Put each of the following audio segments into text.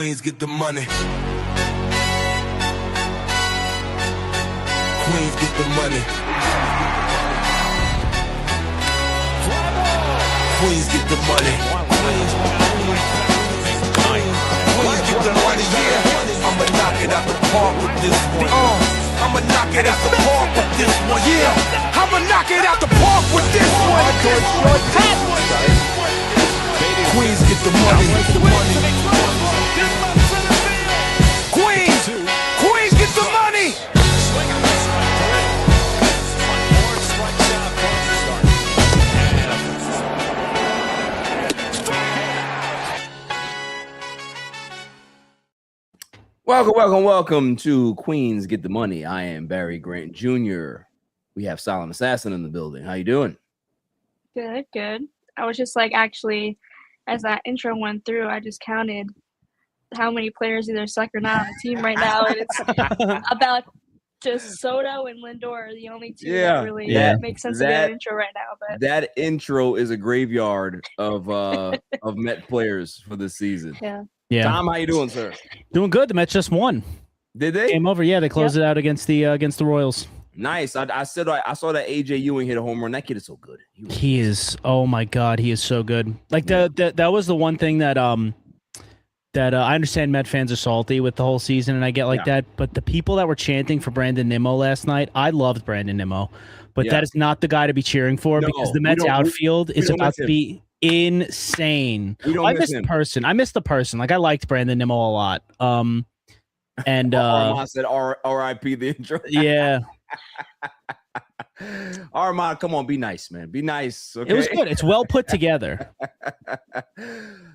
Queens get the money. Queens get the money. Queens get the money. Queens get the money, yeah. I'ma knock it out the park with this one. I'ma knock it out the park with this one, yeah. I'ma knock it out the park with this one. Queens get the money. Queens get the money. Welcome to Queens Get the Money. I am Barry Grant Jr. We have Silent Assassin in the building. How you doing? Good. I was just like, actually, as that intro went through, I just counted how many players either suck or not on the team right now, and it's about just Soto and Lindor are the only two that really make sense to be an intro right now. But that intro is a graveyard of Met players for this season. Yeah. Tom, how you doing, sir? Doing good. The Mets just won. Did they? Game over. Yeah, they closed it out against the Royals. Nice. I saw that AJ Ewing hit a home run. That kid is so good. He is. Oh my God, he is so good. Like that was the one thing that I understand Met fans are salty with the whole season, and I get that. But the people that were chanting for Brandon Nimmo last night, I loved Brandon Nimmo, but that is not the guy to be cheering for because the Mets outfield is about to be insane. I miss the person. Like I liked Brandon Nimmo a lot. And Armand said R.I.P. the intro. Yeah. Armand, come on, be nice, man. Be nice. Okay? It was good. It's well put together.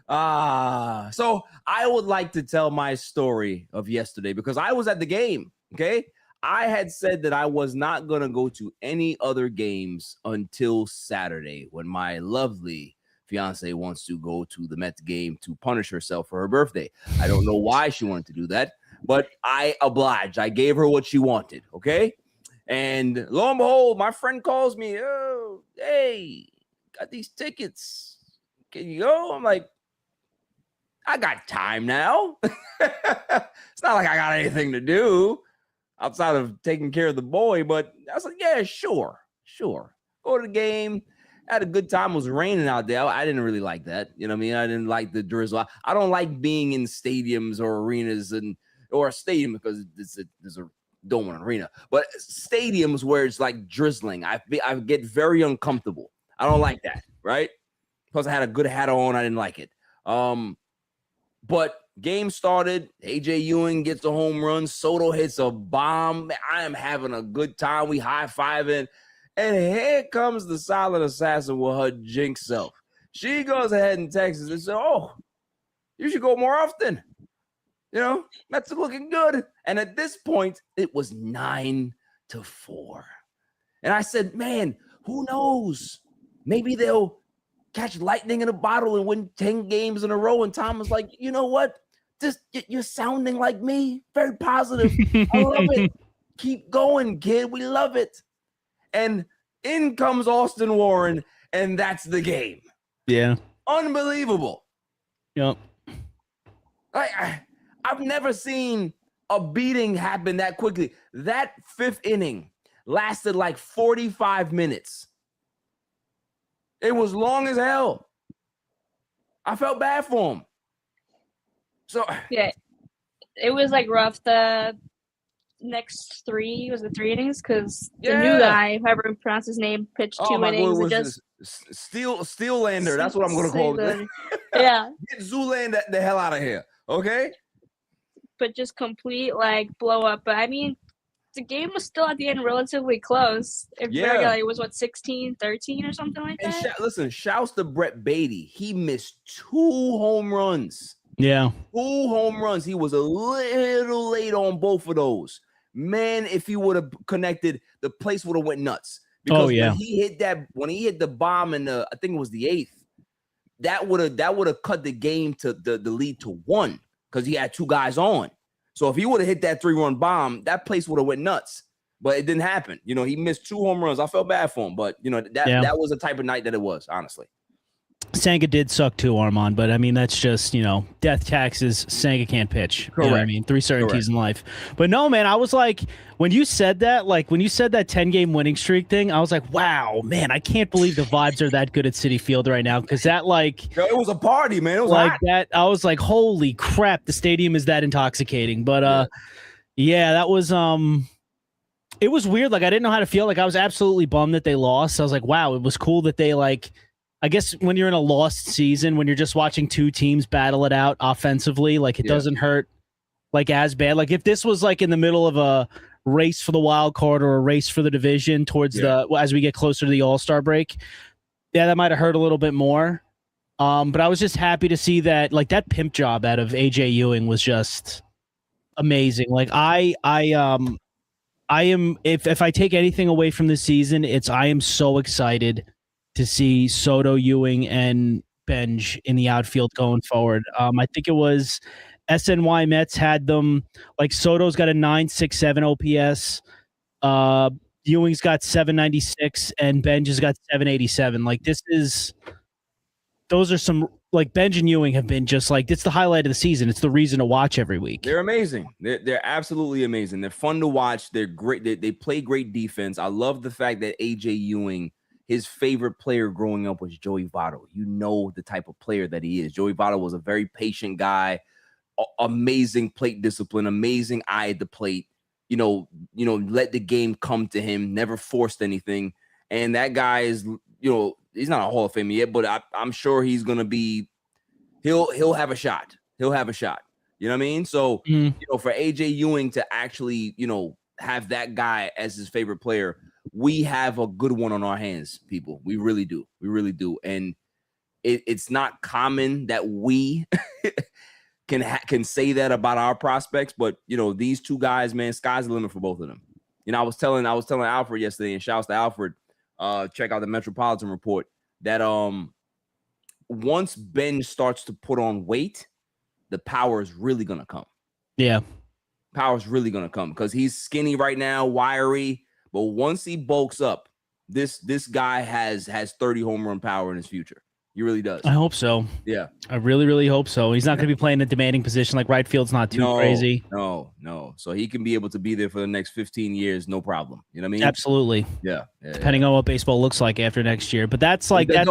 So I would like to tell my story of yesterday because I was at the game. Okay. I had said that I was not going to go to any other games until Saturday when my lovely fiance wants to go to the Mets game to punish herself for her birthday. I don't know why she wanted to do that, but I obliged. I gave her what she wanted. Okay. And lo and behold, my friend calls me. Oh, hey, got these tickets. Can you go? I'm like, I got time now. It's not like I got anything to do outside of taking care of the boy. But I was like, yeah, sure. Go to the game. Had a good time. It was raining out there. I didn't really like that. You know what I mean? I didn't like the drizzle. I don't like being in stadiums or arenas or a stadium because there's a dome and arena. But stadiums where it's like drizzling, I get very uncomfortable. I don't like that, right? Plus, I had a good hat on. I didn't like it. But game started. AJ Ewing gets a home run. Soto hits a bomb. I am having a good time. We high-fiving. And here comes the Silent Assassin with her jinx self. She goes ahead and texts us and says, oh, you should go more often. You know, Mets are looking good. And at this point, it was 9-4. And I said, man, who knows? Maybe they'll catch lightning in a bottle and win 10 games in a row. And Tom was like, you know what? You're sounding like me. Very positive. I love it. Keep going, kid. We love it. And in comes Austin Warren, and that's the game. Yeah. Unbelievable. Yep. I've never seen a beating happen that quickly. That fifth inning lasted like 45 minutes. It was long as hell. I felt bad for him. So yeah, it was like rough. The next three innings because the new guy, whoever pronounced his name, pitched 2 innings. It just Steelander. That's what I'm going to call it. Yeah. Get Zoolander the hell out of here. Okay. But just complete like blow up. But I mean, the game was still at the end relatively close. It was 16-13 or something like that. Listen, shouts to Brett Beatty. He missed 2 home runs. Yeah. 2 home runs. He was a little late on both of those. Man, if he would have connected, the place would have went nuts. Because when he hit the bomb in I think it was the 8th, that would have cut the game to the lead to 1 because he had 2 guys on. So if he would have hit that 3-run bomb, that place would have went nuts. But it didn't happen. You know, he missed 2 home runs. I felt bad for him, but you know that was the type of night that it was, honestly. Senga did suck too, Armand, but I mean, that's just, death taxes, Senga can't pitch. Correct. You know what I mean? 3 certainties in life. But no, man, I was like, when you said that 10-game winning streak thing, I was like, wow, man, I can't believe the vibes are that good at Citi Field right now. Because that, Yo, it was a party, man. It was like hot. that. I was like, holy crap, the stadium is that intoxicating. But yeah, that was it was weird. Like, I didn't know how to feel. Like, I was absolutely bummed that they lost. I was like, wow, it was cool that they I guess when you're in a lost season, when you're just watching 2 teams battle it out offensively, it doesn't hurt as bad. Like, if this was in the middle of a race for the wild card or a race for the division towards as we get closer to the All-Star break, yeah, that might have hurt a little bit more. But I was just happy to see that that pimp job out of AJ Ewing was just amazing. I am if I take anything away from this season, I am so excited to see Soto, Ewing, and Benj in the outfield going forward. I think it was SNY Mets had them Soto's got a 967 OPS, Ewing's got 796, and Benj has got 787. Those are some Benj and Ewing have been just it's the highlight of the season. It's the reason to watch every week. They're amazing. They're absolutely amazing. They're fun to watch. They're great. They play great defense. I love the fact that AJ Ewing, his favorite player growing up was Joey Votto. You know the type of player that he is. Joey Votto was a very patient guy, amazing plate discipline, amazing eye at the plate. Let the game come to him, never forced anything. And that guy is, he's not a Hall of Famer yet, but I'm sure he's gonna be. He'll have a shot. He'll have a shot. You know what I mean? So for AJ Ewing to actually have that guy as his favorite player, we have a good one on our hands, people. We really do. We really do. And it's not common that we can say that about our prospects, but these 2 guys, man, sky's the limit for both of them. I was telling Alfred yesterday, and shouts to Alfred. Check out the Metropolitan Report that once Ben starts to put on weight, the power is really gonna come. Yeah, power is really gonna come because he's skinny right now, wiry. But once he bulks up, this guy has 30 home run power in his future. He really does. I hope so. Yeah. I really, really hope so. He's not going to be playing a demanding position. Right field's not too crazy. No. So he can be able to be there for the next 15 years, no problem. You know what I mean? Absolutely. Yeah. Depending on what baseball looks like after next year. But that's again.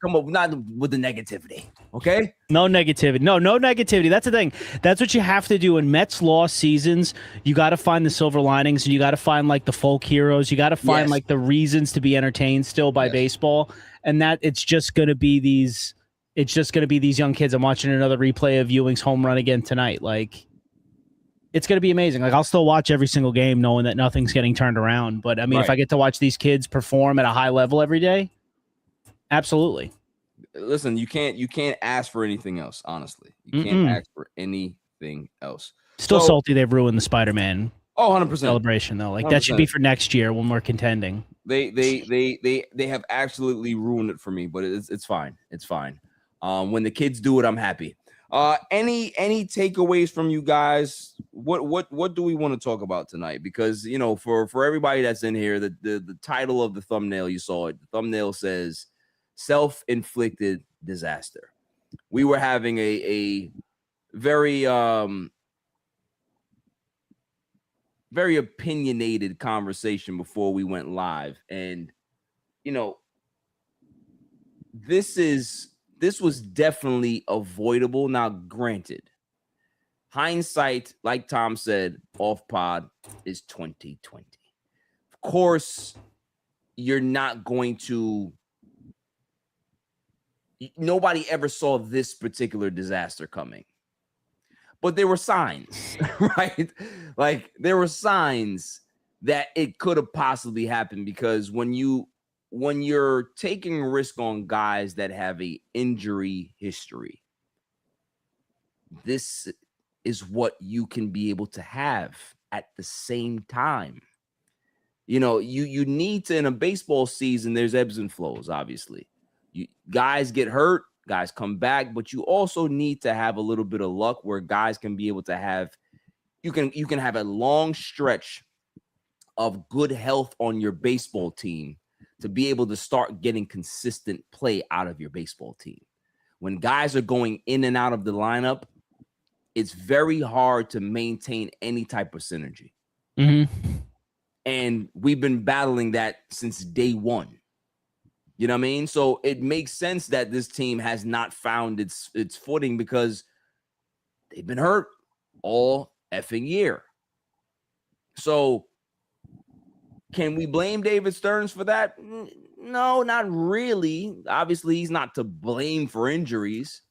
Come up, not with the negativity. Okay? No negativity. No negativity. That's the thing. That's what you have to do in Mets lost seasons. You got to find the silver linings, and you got to find the folk heroes. You got to find the reasons to be entertained still by baseball. And that it's just going to be these young kids. I'm watching another replay of Ewing's home run again tonight. It's going to be amazing. I'll still watch every single game knowing that nothing's getting turned around. But I mean, if I get to watch these kids perform at a high level every day, absolutely. Listen, you can't ask for anything else. Honestly, you can't ask for anything else. Still salty they've ruined the Spider-Man 100% celebration though. 100%. That should be for next year when we're contending. They have absolutely ruined it for me, but it's fine. It's fine. When the kids do it, I'm happy. Any takeaways from you guys? What do we want to talk about tonight? Because for everybody that's in here, the title of the thumbnail, you saw it. The thumbnail says self-inflicted disaster. We were having a very very opinionated conversation before we went live, and this was definitely avoidable. Now, granted, hindsight, like Tom said off pod, is 20/20. Of course, you're not going to. Nobody ever saw this particular disaster coming. But there were signs, right? There were signs that it could have possibly happened, because when you're taking risk on guys that have a injury history, this is what you can be able to have at the same time. You need to, in a baseball season, there's ebbs and flows, obviously. Guys get hurt, guys come back, but you also need to have a little bit of luck where guys can be able to have, you can have a long stretch of good health on your baseball team to be able to start getting consistent play out of your baseball team. when guys are going in and out of the lineup, it's very hard to maintain any type of synergy. Mm-hmm. And we've been battling that since day one. You know what I mean? So it makes sense that this team has not found its footing because they've been hurt all effing year. So can we blame David Stearns for that? No, not really. Obviously, he's not to blame for injuries,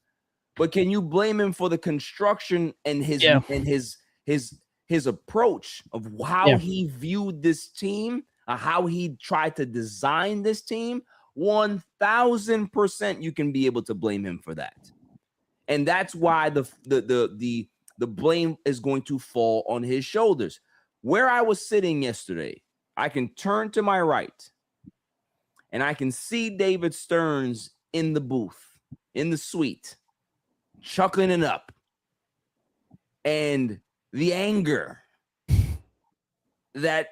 but can you blame him for the construction and his approach of how he viewed this team, how he tried to design this team? 1,000% you can be able to blame him for that. And that's why the blame is going to fall on his shoulders. Where I was sitting yesterday, I can turn to my right and I can see David Stearns in the booth, in the suite, chuckling it up. And the anger that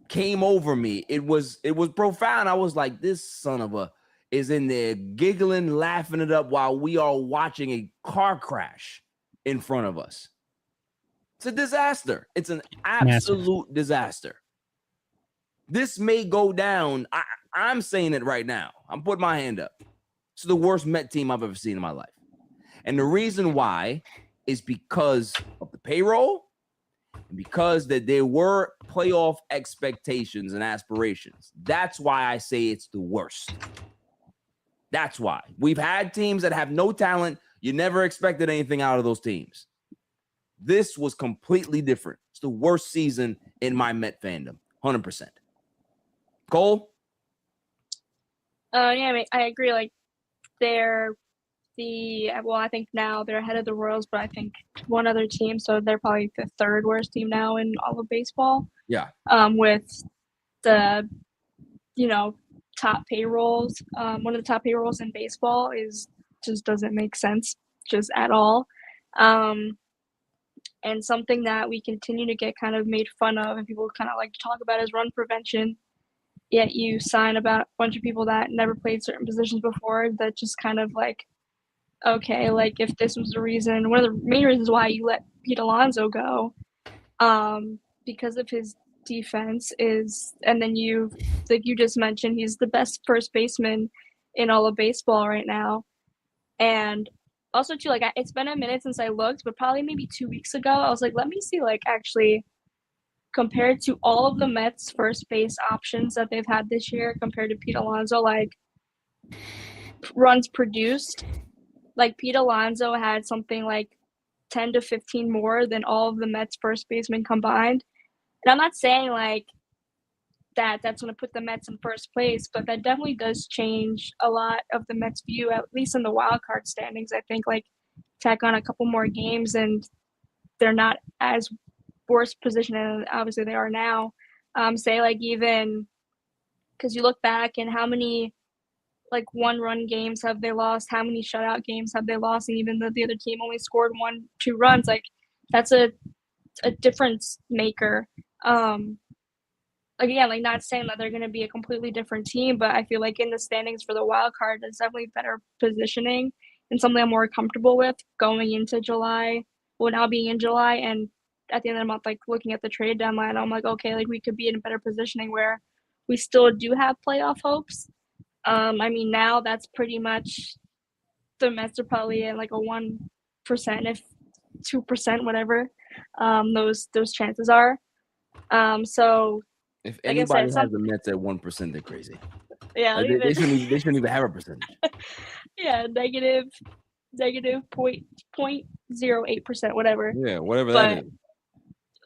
came over me, it was profound. I was like, this son of a is in there giggling, laughing it up while we are watching a car crash in front of us. It's a disaster. It's an absolute disaster. This may go down. I'm saying it right now. I'm putting my hand up. It's the worst Met team I've ever seen in my life. And the reason why is because of the payroll and because that there were playoff expectations and aspirations. That's why I say it's the worst. That's why. We've had teams that have no talent. You never expected anything out of those teams. This was completely different. It's the worst season in my Met fandom. 100%. Cole? I agree. Like, I think now they're ahead of the Royals, but I think one other team, so they're probably the third worst team now in all of baseball. Yeah. With the, top payrolls. One of the top payrolls in baseball just doesn't make sense just at all. And something that we continue to get kind of made fun of and people kind of like to talk about is run prevention. Yet you sign about a bunch of people that never played certain positions before that just kind of like, okay, like if this was the reason, one of the main reasons why you let Pete Alonso go, because of his defense and then you just mentioned, he's the best first baseman in all of baseball right now. And also too, like it's been a minute since I looked, but probably maybe 2 weeks ago, I was like, let me see, like actually compared to all of the Mets first base options that they've had this year compared to Pete Alonso, like runs produced, like Pete Alonso had something like 10 to 15 more than all of the Mets first basemen combined. And I'm not saying like that's going to put the Mets in first place, but that definitely does change a lot of the Mets' view, at least in the wild card standings. I think like tack on a couple more games and they're not as worse position, and obviously they are now. Say like even because you look back and how many like 1-run games have they lost, how many shutout games have they lost, and even though the other team only scored 1-2 runs, like that's a difference maker. Again, like not saying that they're going to be a completely different team, but I feel like in the standings for the wild card, there's definitely better positioning and something I'm more comfortable with going into July. Well, now being in July and at the end of the month, like looking at the trade deadline, I'm like, okay, like we could be in a better positioning where we still do have playoff hopes. I mean, now that's pretty much the Mets are probably at like a 1%, if 2%, whatever those chances are. So if anybody has the Mets at 1%, they're crazy. Yeah, like they shouldn't even have a percentage. Yeah, negative 0.08%, whatever. Yeah, whatever that is.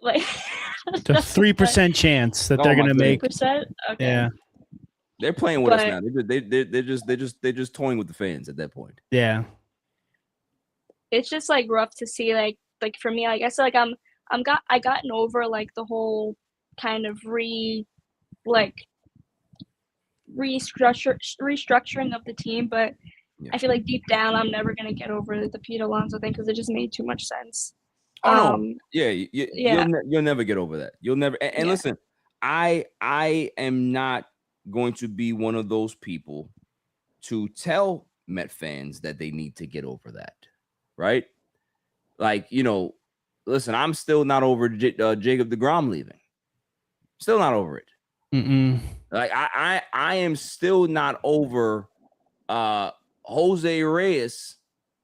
Like the 3% chance that they're gonna make. 3%? Okay. Yeah. They're playing with us now. They're just toying with the fans at that point. Yeah. It's just like rough to see like for me, I guess like I gotten over like the whole kind of restructuring of the team, but yeah. I feel like deep down I'm never gonna get over the Pete Alonso thing because it just made too much sense. Oh no, you'll never get over that. You'll never. And listen, I am not going to be one of those people to tell Met fans that they need to get over that, right? Like, you know, listen, I'm still not over Jacob deGrom leaving. Still not over it. Like I am still not over Jose Reyes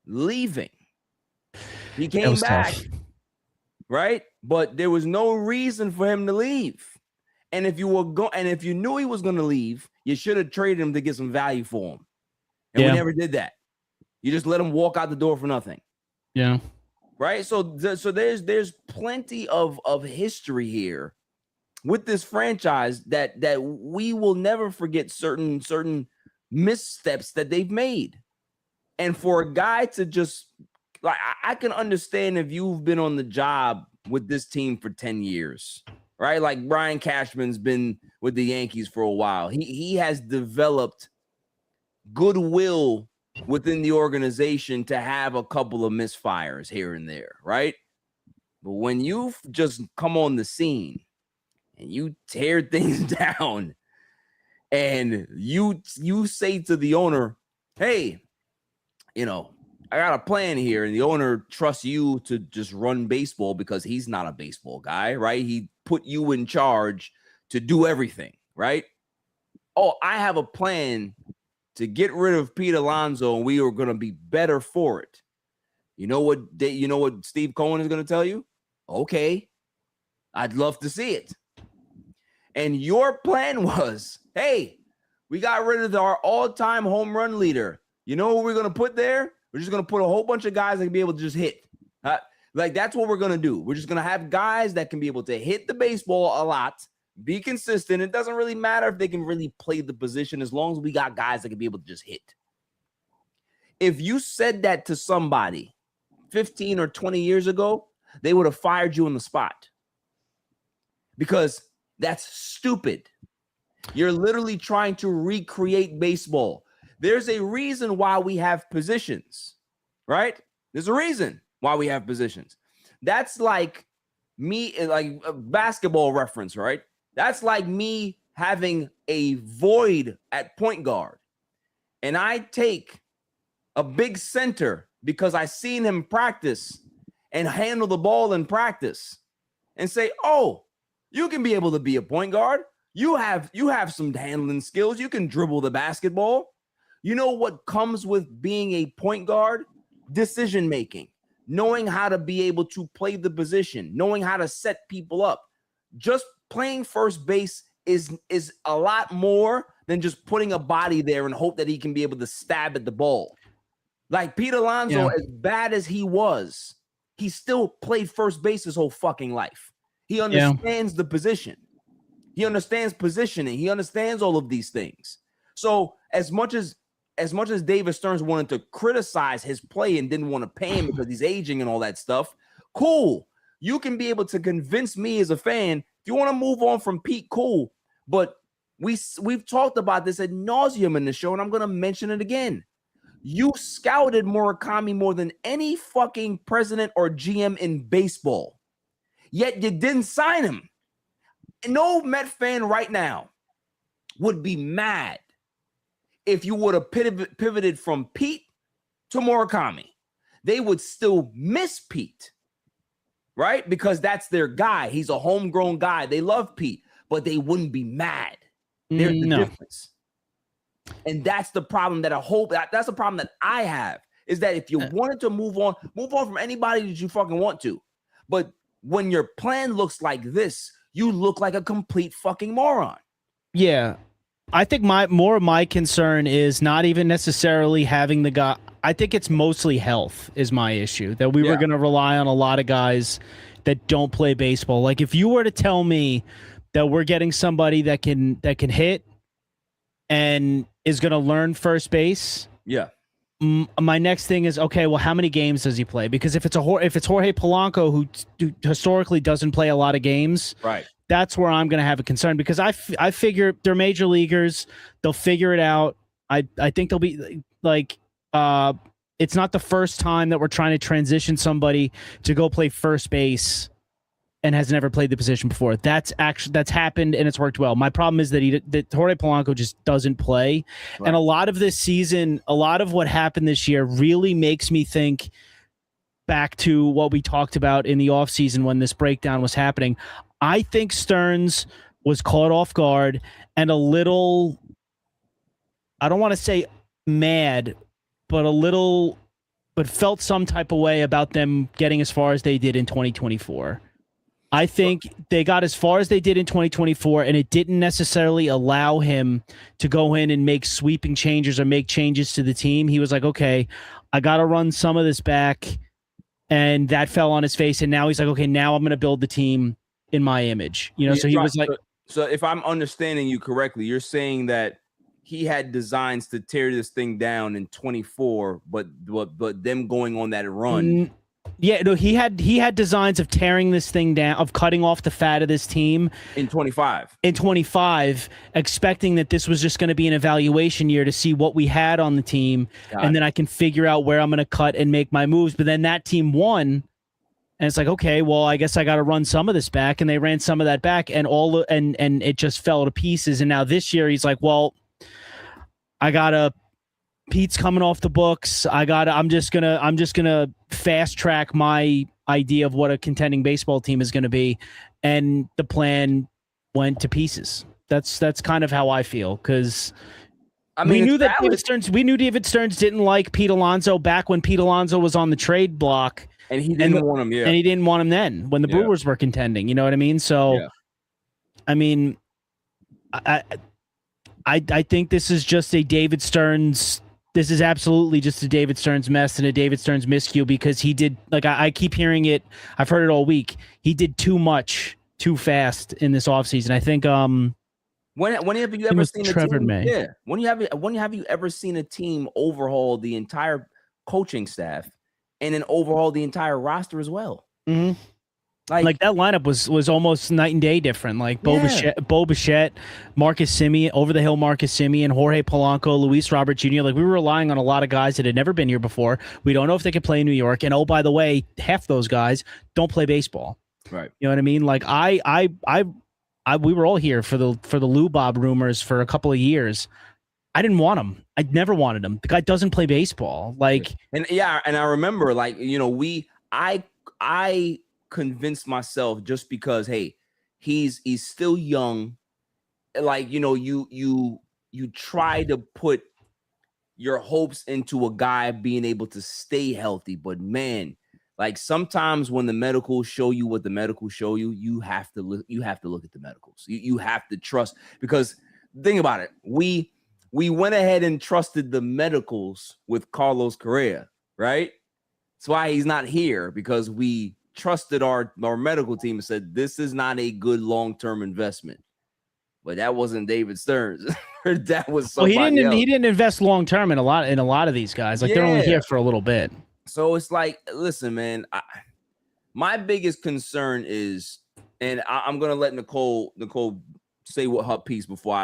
leaving. He came back, right? But there was no reason for him to leave. And if you knew he was going to leave, you should have traded him to get some value for him. And we never did that. You just let him walk out the door for nothing. Yeah. Right. So there's plenty of history here with this franchise that we will never forget certain missteps that they've made. And for a guy to just like, I can understand if you've been on the job with this team for 10 years, right? Like Brian Cashman's been with the Yankees for a while. He has developed goodwill within the organization to have a couple of misfires here and there, right? But when you just come on the scene and you tear things down and you say to the owner, hey, you know, I got a plan here, and the owner trusts you to just run baseball because he's not a baseball guy, right? He put you in charge to do everything, right? Oh, I have a plan to get rid of Pete Alonso, and we are going to be better for it. You know what Steve Cohen is going to tell you? Okay, I'd love to see it. And your plan was, hey, we got rid of our all-time home run leader. You know what we're going to put there? We're just going to put a whole bunch of guys that can be able to just hit. Like, that's what we're going to do. We're just going to have guys that can be able to hit the baseball a lot, be consistent. It doesn't really matter if they can really play the position as long as we got guys that can be able to just hit. If you said that to somebody 15 or 20 years ago, they would have fired you on the spot because that's stupid. You're literally trying to recreate baseball. There's a reason why we have positions, right? There's a reason why we have positions. That's like me, like a basketball reference, right? That's like me having a void at point guard. And I take a big center because I seen him practice and handle the ball in practice and say, oh, you can be able to be a point guard. You have some handling skills. You can dribble the basketball. You know what comes with being a point guard? Decision making, knowing how to be able to play the position, knowing how to set people up. Just playing first base is a lot more than just putting a body there and hope that he can be able to stab at the ball. Like Pete Alonso, as bad as he was, he still played first base his whole fucking life. He understands the position. He understands positioning. He understands all of these things. So as much as David Stearns wanted to criticize his play and didn't want to pay him because he's aging and all that stuff, cool. You can be able to convince me as a fan. If you want to move on from Pete, cool. But we've talked about this ad nauseum in the show, and I'm going to mention it again. You scouted Murakami more than any fucking president or GM in baseball, yet you didn't sign him. No Met fan right now would be mad if you would have pivoted from Pete to Murakami. They would still miss Pete, right? Because that's their guy. He's a homegrown guy. They love Pete, but they wouldn't be mad. There's the difference. And that's the problem that's the problem that I have, is that if you wanted to move on from anybody that you fucking want to. But when your plan looks like this, you look like a complete fucking moron. Yeah. I think more of my concern is not even necessarily having the guy. I think it's mostly health is my issue, that we were going to rely on a lot of guys that don't play baseball. Like if you were to tell me that we're getting somebody that can hit and is going to learn first base. Yeah. My next thing is, okay, well, how many games does he play? Because if it's Jorge Polanco, who historically doesn't play a lot of games, right? That's where I'm going to have a concern, because I figure they're major leaguers. They'll figure it out. I think they'll be like, it's not the first time that we're trying to transition somebody to go play first base and has never played the position before. That's happened and it's worked well. My problem is that Jorge Polanco just doesn't play. Right. And a lot of this season, a lot of what happened this year really makes me think back to what we talked about in the offseason when this breakdown was happening. I think Stearns was caught off guard and a little, I don't want to say mad, but felt some type of way about them getting as far as they did in 2024. I think they got as far as they did in 2024, and it didn't necessarily allow him to go in and make sweeping changes or make changes to the team. He was like, okay, I got to run some of this back, and that fell on his face. And now he's like, okay, now I'm going to build the team in my image. You know, so he was like. So if I'm understanding you correctly, you're saying that he had designs to tear this thing down in 24, but them going on that run. Yeah, no, he had designs of tearing this thing down, of cutting off the fat of this team in 25. In 25, expecting that this was just going to be an evaluation year to see what we had on the team, and then I can figure out where I'm going to cut and make my moves. But then that team won, and it's like, okay, well, I guess I got to run some of this back, and they ran some of that back, and it just fell to pieces. And now this year, he's like, well, Pete's coming off the books. I'm just gonna fast track my idea of what a contending baseball team is going to be, and the plan went to pieces. That's kind of how I feel, because we knew that David Stearns didn't like Pete Alonso back when Pete Alonso was on the trade block, and he didn't want him. Yeah, and he didn't want him then when the Brewers were contending. You know what I mean? So, I mean, I think this is just a David Stearns. This is absolutely just a David Stearns mess and a David Stearns miscue, because he did, like, I keep hearing it. I've heard it all week. He did too much too fast in this offseason. I think when have you ever seen a team? Yeah. When have you ever seen a team overhaul the entire coaching staff and then overhaul the entire roster as well? Mm-hmm. Like that lineup was almost night and day different. Like Bo Bichette, Marcus Semien, over the hill Marcus Semien, Jorge Polanco, Luis Robert Jr. Like, we were relying on a lot of guys that had never been here before. We don't know if they could play in New York. And oh, by the way, half those guys don't play baseball. Right. You know what I mean? Like we were all here for the Lou Bob rumors for a couple of years. I didn't want him. I never wanted him. The guy doesn't play baseball. Like, and I remember, like, you know, I convinced myself, just because, hey, he's still young, like, you know, you try to put your hopes into a guy being able to stay healthy, but man, like, sometimes when the medicals show you what the medicals show you, you have to look at the medicals. You have to trust, because think about it, we went ahead and trusted the medicals with Carlos Correa, right? That's why he's not here, because we trusted our medical team and said this is not a good long-term investment. But that wasn't David Stearns. That was somebody else. He didn't invest long-term in a lot of these guys. Like, they're only here for a little bit. So it's like, listen, man, my biggest concern is, and I'm gonna let Nicole say what her piece before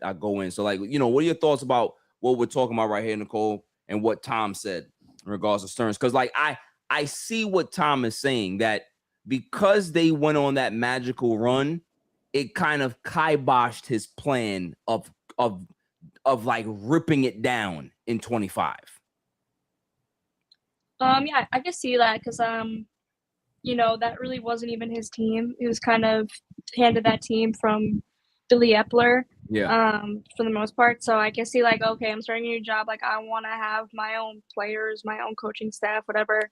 I go in. So, like, you know, what are your thoughts about what we're talking about right here, Nicole, and what Tom said in regards to Stearns? Because, like, I see what Tom is saying, that because they went on that magical run, it kind of kiboshed his plan of like ripping it down in 25. Yeah, I can see that, because you know, that really wasn't even his team. He was kind of handed that team from Billy Epler, for the most part. So I can see, like, okay, I'm starting a new job. Like, I want to have my own players, my own coaching staff, whatever.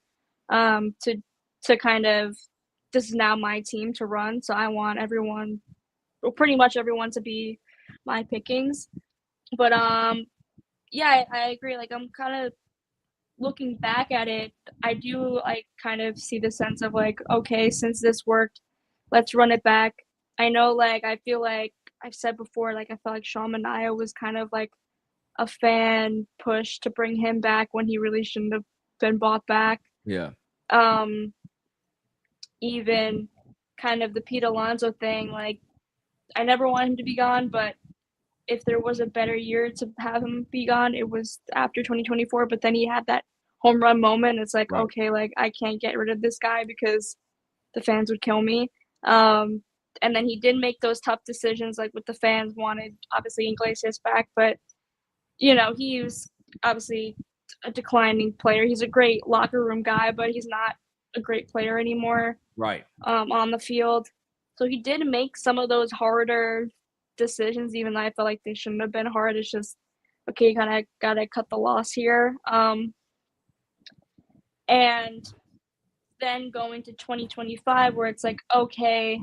To kind of, this is now my team to run, so I want everyone, well, pretty much everyone, to be my pickings. But yeah, I agree. Like, I'm kind of looking back at it, I do, like, kind of see the sense of, like, okay, since this worked, let's run it back. I know, like, I feel like I've said before, like, I felt like Sean Manaea was kind of like a fan push to bring him back when he really shouldn't have been bought back. Yeah. Even kind of the Pete Alonso thing, like, I never want him to be gone, but if there was a better year to have him be gone, it was after 2024. But then he had that home run moment. It's like, right. Okay, like, I can't get rid of this guy because the fans would kill me. And then he did make those tough decisions, like with the fans wanted, obviously, Iglesias back. But, he was obviously a declining player. He's a great locker room guy, but he's not a great player anymore. Right. On the field. So he did make some of those harder decisions, even though I felt like they shouldn't have been hard. It's just, okay, you kind of got to cut the loss here. And then going to 2025, where it's like, okay,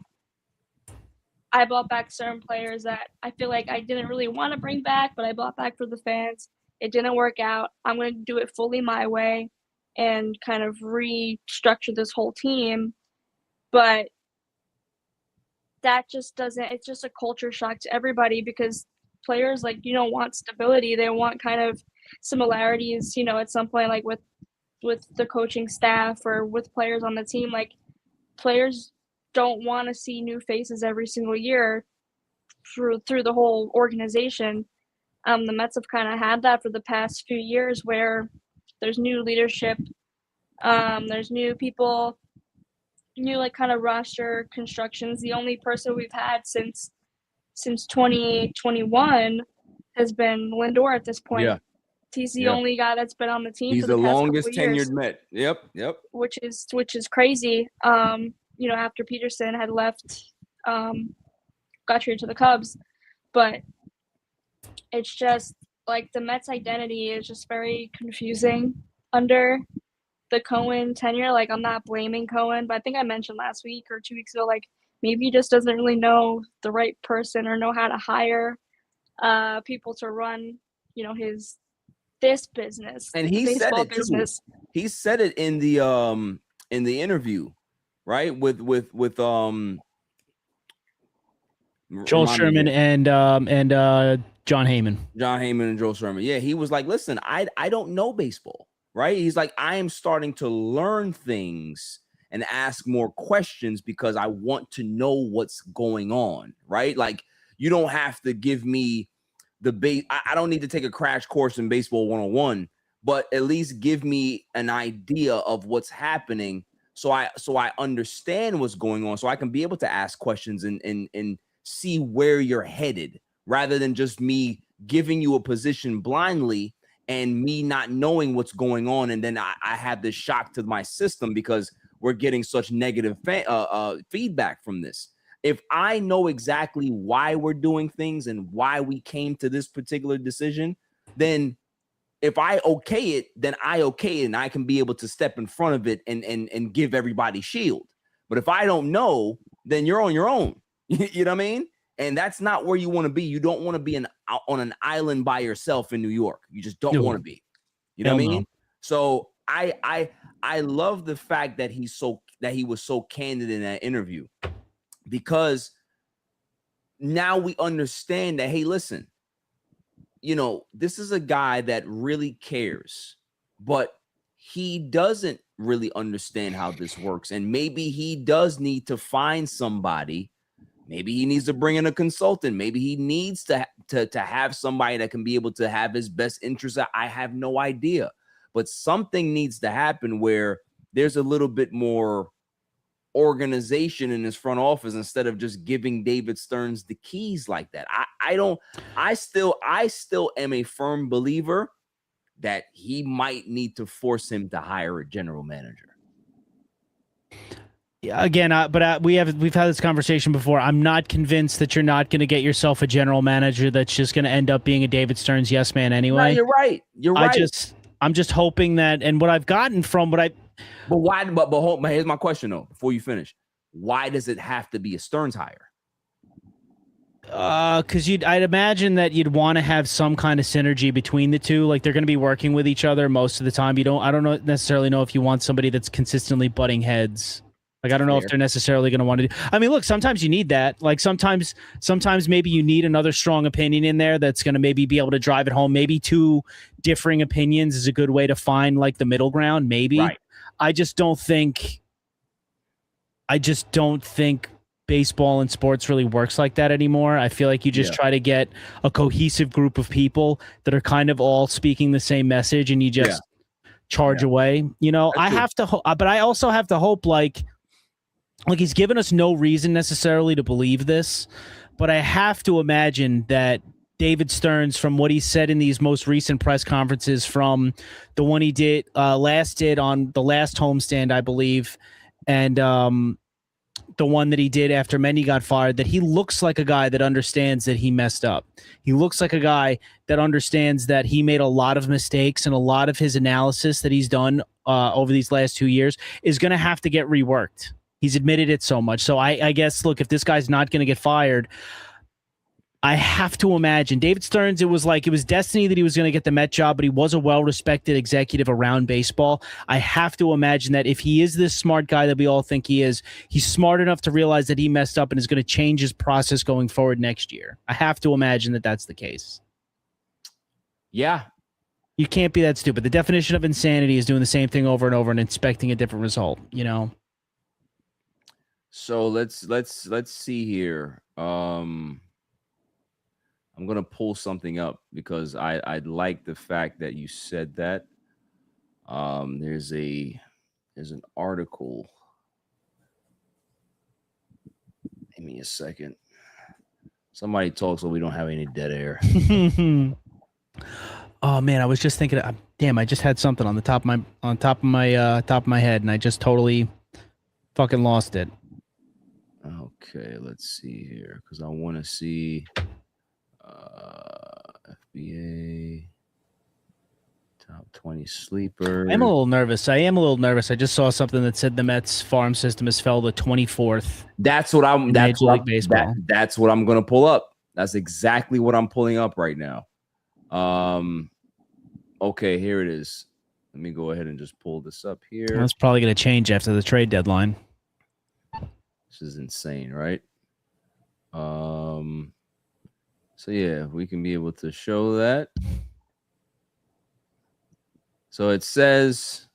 I brought back certain players that I feel like I didn't really want to bring back, but I brought back for the fans. It didn't work out. I'm going to do it fully my way and kind of restructure this whole team. But that just doesn't – it's just a culture shock to everybody, because players, like, want stability. They want kind of similarities, at some point, like with the coaching staff or with players on the team. Like, players don't want to see new faces every single year through the whole organization. The Mets have kind of had that for the past few years, where there's new leadership, there's new people, new like kind of roster constructions. The only person we've had since 2021 has been Lindor at this point. Yeah. He's the only guy that's been on the team. He's for the past longest couple years, tenured Met. Yep. Which is crazy. After Peterson had left, got traded to the Cubs, but it's just like the Mets' identity is just very confusing under the Cohen tenure. Like, I'm not blaming Cohen, but I think I mentioned last week or 2 weeks ago, like, maybe he just doesn't really know the right person or know how to hire people to run, this business. And he said it business. Too. He said it in the interview, right? With Joel Sherman and John Heyman. John Heyman and Joel Sherman. Yeah, he was like, listen, I don't know baseball, right? He's like, I am starting to learn things and ask more questions because I want to know what's going on, right? Like, you don't have to give me I don't need to take a crash course in baseball 101, but at least give me an idea of what's happening so I understand what's going on, so I can be able to ask questions and see where you're headed, rather than just me giving you a position blindly and me not knowing what's going on. And then I have this shock to my system because we're getting such negative feedback from this. If I know exactly why we're doing things and why we came to this particular decision, then if I okay it, then I okay it, and I can be able to step in front of it and give everybody shield. But if I don't know, then you're on your own. You know what I mean? And that's not where you want to be. You don't want to be on an island by yourself in New York. You just don't want to be. You know what I mean? So I love the fact that he was so candid in that interview, because now we understand that, hey, listen, this is a guy that really cares, but he doesn't really understand how this works. And maybe he does need to find somebody. Maybe he needs to bring in a consultant. Maybe he needs to have somebody that can be able to have his best interests. I have no idea. But something needs to happen where there's a little bit more organization in his front office, instead of just giving David Stearns the keys like that. I still am a firm believer that he might need to force him to hire a general manager. Yeah, again, we've had this conversation before. I'm not convinced that you're not going to get yourself a general manager that's just going to end up being a David Stearns yes man anyway. No, you're right. I'm just hoping that, and what I've gotten from what I. But why? But here's my question though. Before you finish, why does it have to be a Stearns hire? Because I'd imagine that you'd want to have some kind of synergy between the two. Like, they're going to be working with each other most of the time. I don't necessarily know if you want somebody that's consistently butting heads. Like, I don't know if they're necessarily going to want to do. I mean, look, sometimes you need that. Like, sometimes maybe you need another strong opinion in there that's going to maybe be able to drive it home. Maybe two differing opinions is a good way to find like the middle ground. Maybe. Right. I just don't think baseball and sports really works like that anymore. I feel like you just try to get a cohesive group of people that are kind of all speaking the same message, and you just charge away. I have to, but I also have to hope, like, Like, he's given us no reason necessarily to believe this, but I have to imagine that David Stearns, from what he said in these most recent press conferences, from the one he did on the last homestand, I believe, and the one that he did after Mendy got fired, that he looks like a guy that understands that he messed up. He looks like a guy that understands that he made a lot of mistakes, and a lot of his analysis that he's done over these last 2 years is going to have to get reworked. He's admitted it so much. So I guess, look, if this guy's not going to get fired, I have to imagine David Stearns, it was destiny that he was going to get the Met job, but he was a well-respected executive around baseball. I have to imagine that if he is this smart guy that we all think he is, he's smart enough to realize that he messed up and is going to change his process going forward next year. I have to imagine that that's the case. Yeah. You can't be that stupid. The definition of insanity is doing the same thing over and over and expecting a different result, you know? So let's see here. I'm gonna pull something up because I like the fact that you said that. There's an article. Give me a second. Somebody talk so we don't have any dead air. Oh man, I was just thinking. Damn, I just had something on the top of my head, and I just totally fucking lost it. Okay, let's see here because I want to see. FBA top 20 sleeper. I'm a little nervous. I just saw something that said the Mets farm system has fell to 24th. That's what I'm gonna pull up. That's exactly what I'm pulling up right now. Okay, here it is. Let me go ahead and just pull this up here. That's probably gonna change after the trade deadline. This is insane, right? So yeah, we can be able to show that. So it says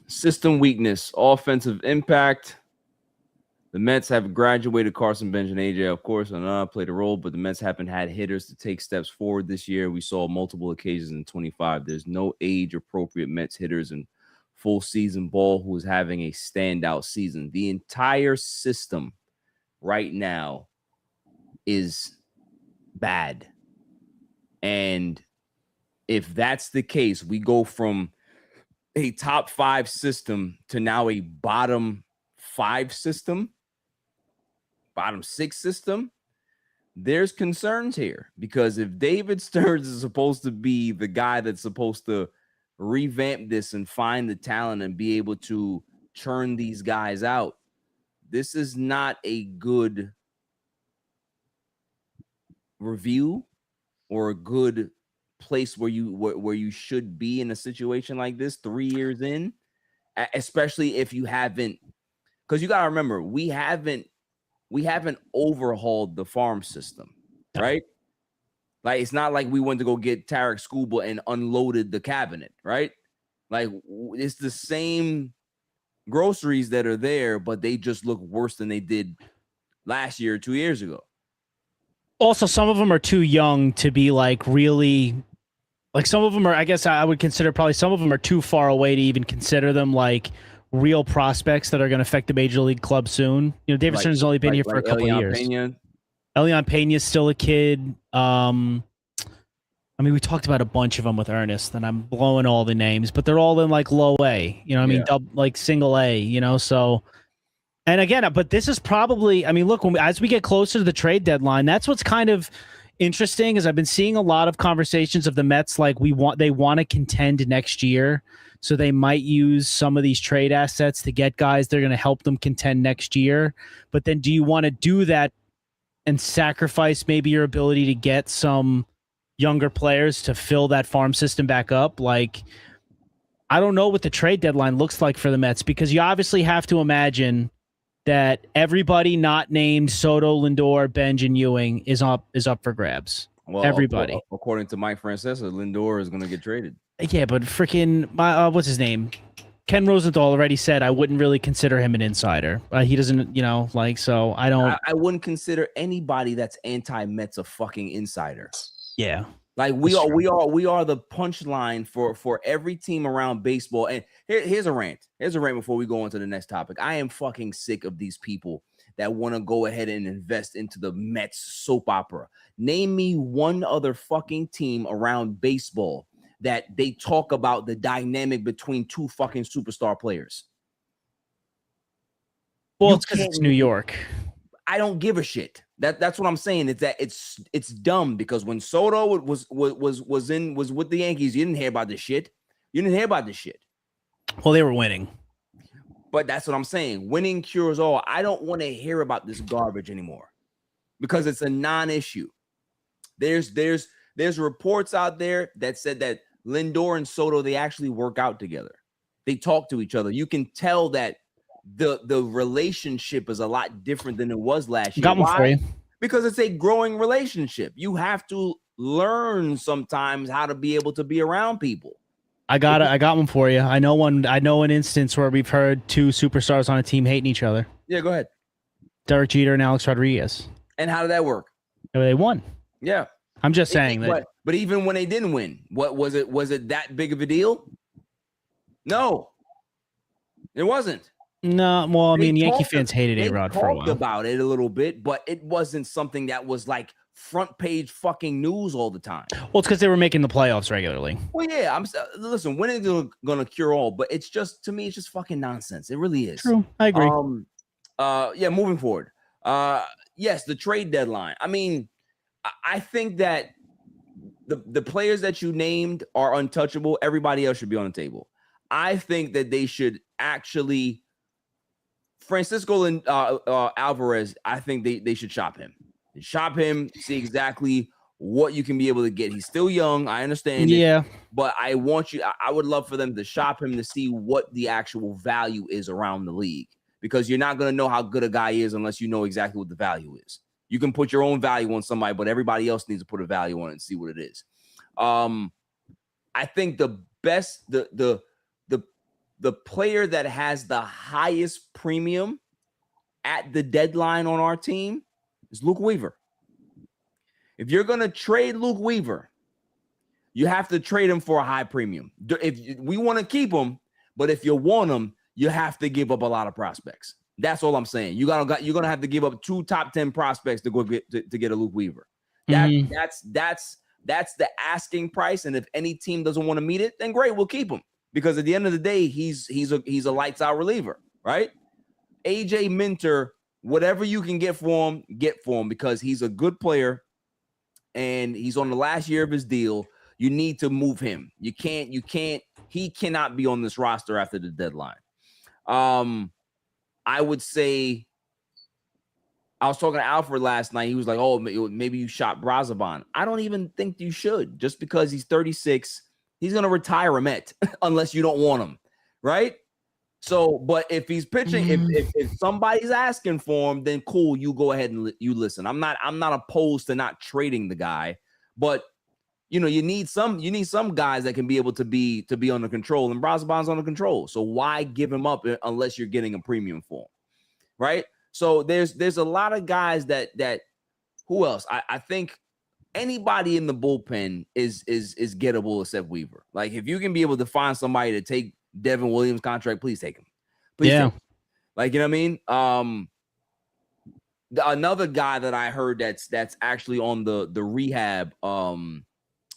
system weakness, offensive impact. The Mets have graduated Carson Bench and AJ, of course, and played a role, but the Mets haven't had hitters to take steps forward this year. We saw multiple occasions in 25. There's no age-appropriate Mets hitters in full season ball who is having a standout season. The entire system right now is bad. And if that's the case, we go from a top 5 system to now a bottom 5 system, bottom 6 system. There's concerns here because if David Stearns is supposed to be the guy that's supposed to revamp this and find the talent and be able to churn these guys out, this is not a good review or a good place where you should be in a situation like this 3 years in, especially if you haven't, because you got to remember we haven't overhauled the farm system, right? Like it's not like we went to go get Tarek Skubal and unloaded the cabinet, right? Like it's the same groceries that are there, but they just look worse than they did last year or 2 years ago. Also, some of them are too young to be like really, like some of them are, I guess I would consider probably some of them are too far away to even consider them like real prospects that are going to affect the major league club soon. You know, David Stearns has only been here for a couple of years. Elian Pena's still a kid. I mean, we talked about a bunch of them with Ernest, and I'm blowing all the names, but they're all in like low A, you know what I mean? Like single A, you know, so. And again, but this is probably, I mean, look, as we get closer to the trade deadline, that's what's kind of interesting is I've been seeing a lot of conversations of the Mets like they want to contend next year. So they might use some of these trade assets to get guys that are going to help them contend next year. But then do you want to do that and sacrifice maybe your ability to get some younger players to fill that farm system back up? Like, I don't know what the trade deadline looks like for the Mets because you obviously have to imagine that everybody not named Soto, Lindor, Benj, and Ewing is up for grabs. Well, everybody. According to Mike Francesa, Lindor is going to get traded. Yeah, but freaking what's his name? Ken Rosenthal already said I wouldn't really consider him an insider. He doesn't, you know, like, so I don't. I wouldn't consider anybody that's anti-Mets a fucking insider. Yeah. Like we are the punchline for every team around baseball. And here's a rant. Here's a rant before we go on to the next topic. I am fucking sick of these people that want to go ahead and invest into the Mets soap opera. Name me one other fucking team around baseball that they talk about the dynamic between two fucking superstar players. Well, it's because it's New York. I don't give a shit. That's what I'm saying. It's that it's dumb because when Soto was with the Yankees, you didn't hear about this shit. Well, they were winning. But that's what I'm saying. Winning cures all. I don't want to hear about this garbage anymore because it's a non-issue. There's reports out there that said that Lindor and Soto, they actually work out together. They talk to each other. You can tell that the relationship is a lot different than it was last year. Got one for you. Because it's a growing relationship. You have to learn sometimes how to be able to be around people. I got one for you. I know an instance where we've heard two superstars on a team hating each other. Yeah, go ahead. Derek Jeter and Alex Rodriguez. And how did that work? They won. Yeah. I'm just saying that. But even when they didn't win, what was it? Was it that big of a deal? No, it wasn't. No, well, I mean, Yankee fans hated A-Rod for a while. They talked about it a little bit, but it wasn't something that was like front page fucking news all the time. Well, it's because they were making the playoffs regularly. Well, yeah, listen, when is it gonna cure all? But it's just, to me, it's just fucking nonsense. It really is. True, I agree. Yeah, moving forward. Yes, the trade deadline. I mean, I think that the players that you named are untouchable. Everybody else should be on the table. I think that they should actually. Francisco and Alvarez, I think they should shop him. Shop him, see exactly what you can be able to get. He's still young, I understand. Yeah. But I would love for them to shop him to see what the actual value is around the league. Because you're not going to know how good a guy is unless you know exactly what the value is. You can put your own value on somebody, but everybody else needs to put a value on it and see what it is. I think the best, the player that has the highest premium at the deadline on our team is Luke Weaver. If you're going to trade Luke Weaver, you have to trade him for a high premium. If we want to keep him, but if you want him, you have to give up a lot of prospects. That's all I'm saying. You're going to have to give up 2 top 10 prospects to go get a Luke Weaver. That's the asking price. And if any team doesn't want to meet it, then great, we'll keep him. Because at the end of the day, he's a lights out reliever, right? AJ Minter, whatever you can get for him because he's a good player and he's on the last year of his deal. You need to move him. He cannot be on this roster after the deadline. I would say I was talking to Alfred last night. He was like, oh, maybe you shot Brazoban. I don't even think you should just because he's 36. He's going to retire a Met unless you don't want him, right? So, but if he's pitching, if somebody's asking for him, then cool, you go ahead and you listen. I'm not opposed to not trading the guy, but you need some guys that can be able to be under control, and Brazoban's under control. So why give him up unless you're getting a premium for him, right? So there's a lot of guys that who else? I think anybody in the bullpen is gettable except Weaver. Like if you can be able to find somebody to take Devin Williams' contract, please take him. Please take him. Like, you know what I mean? Another guy that I heard that's actually on the rehab.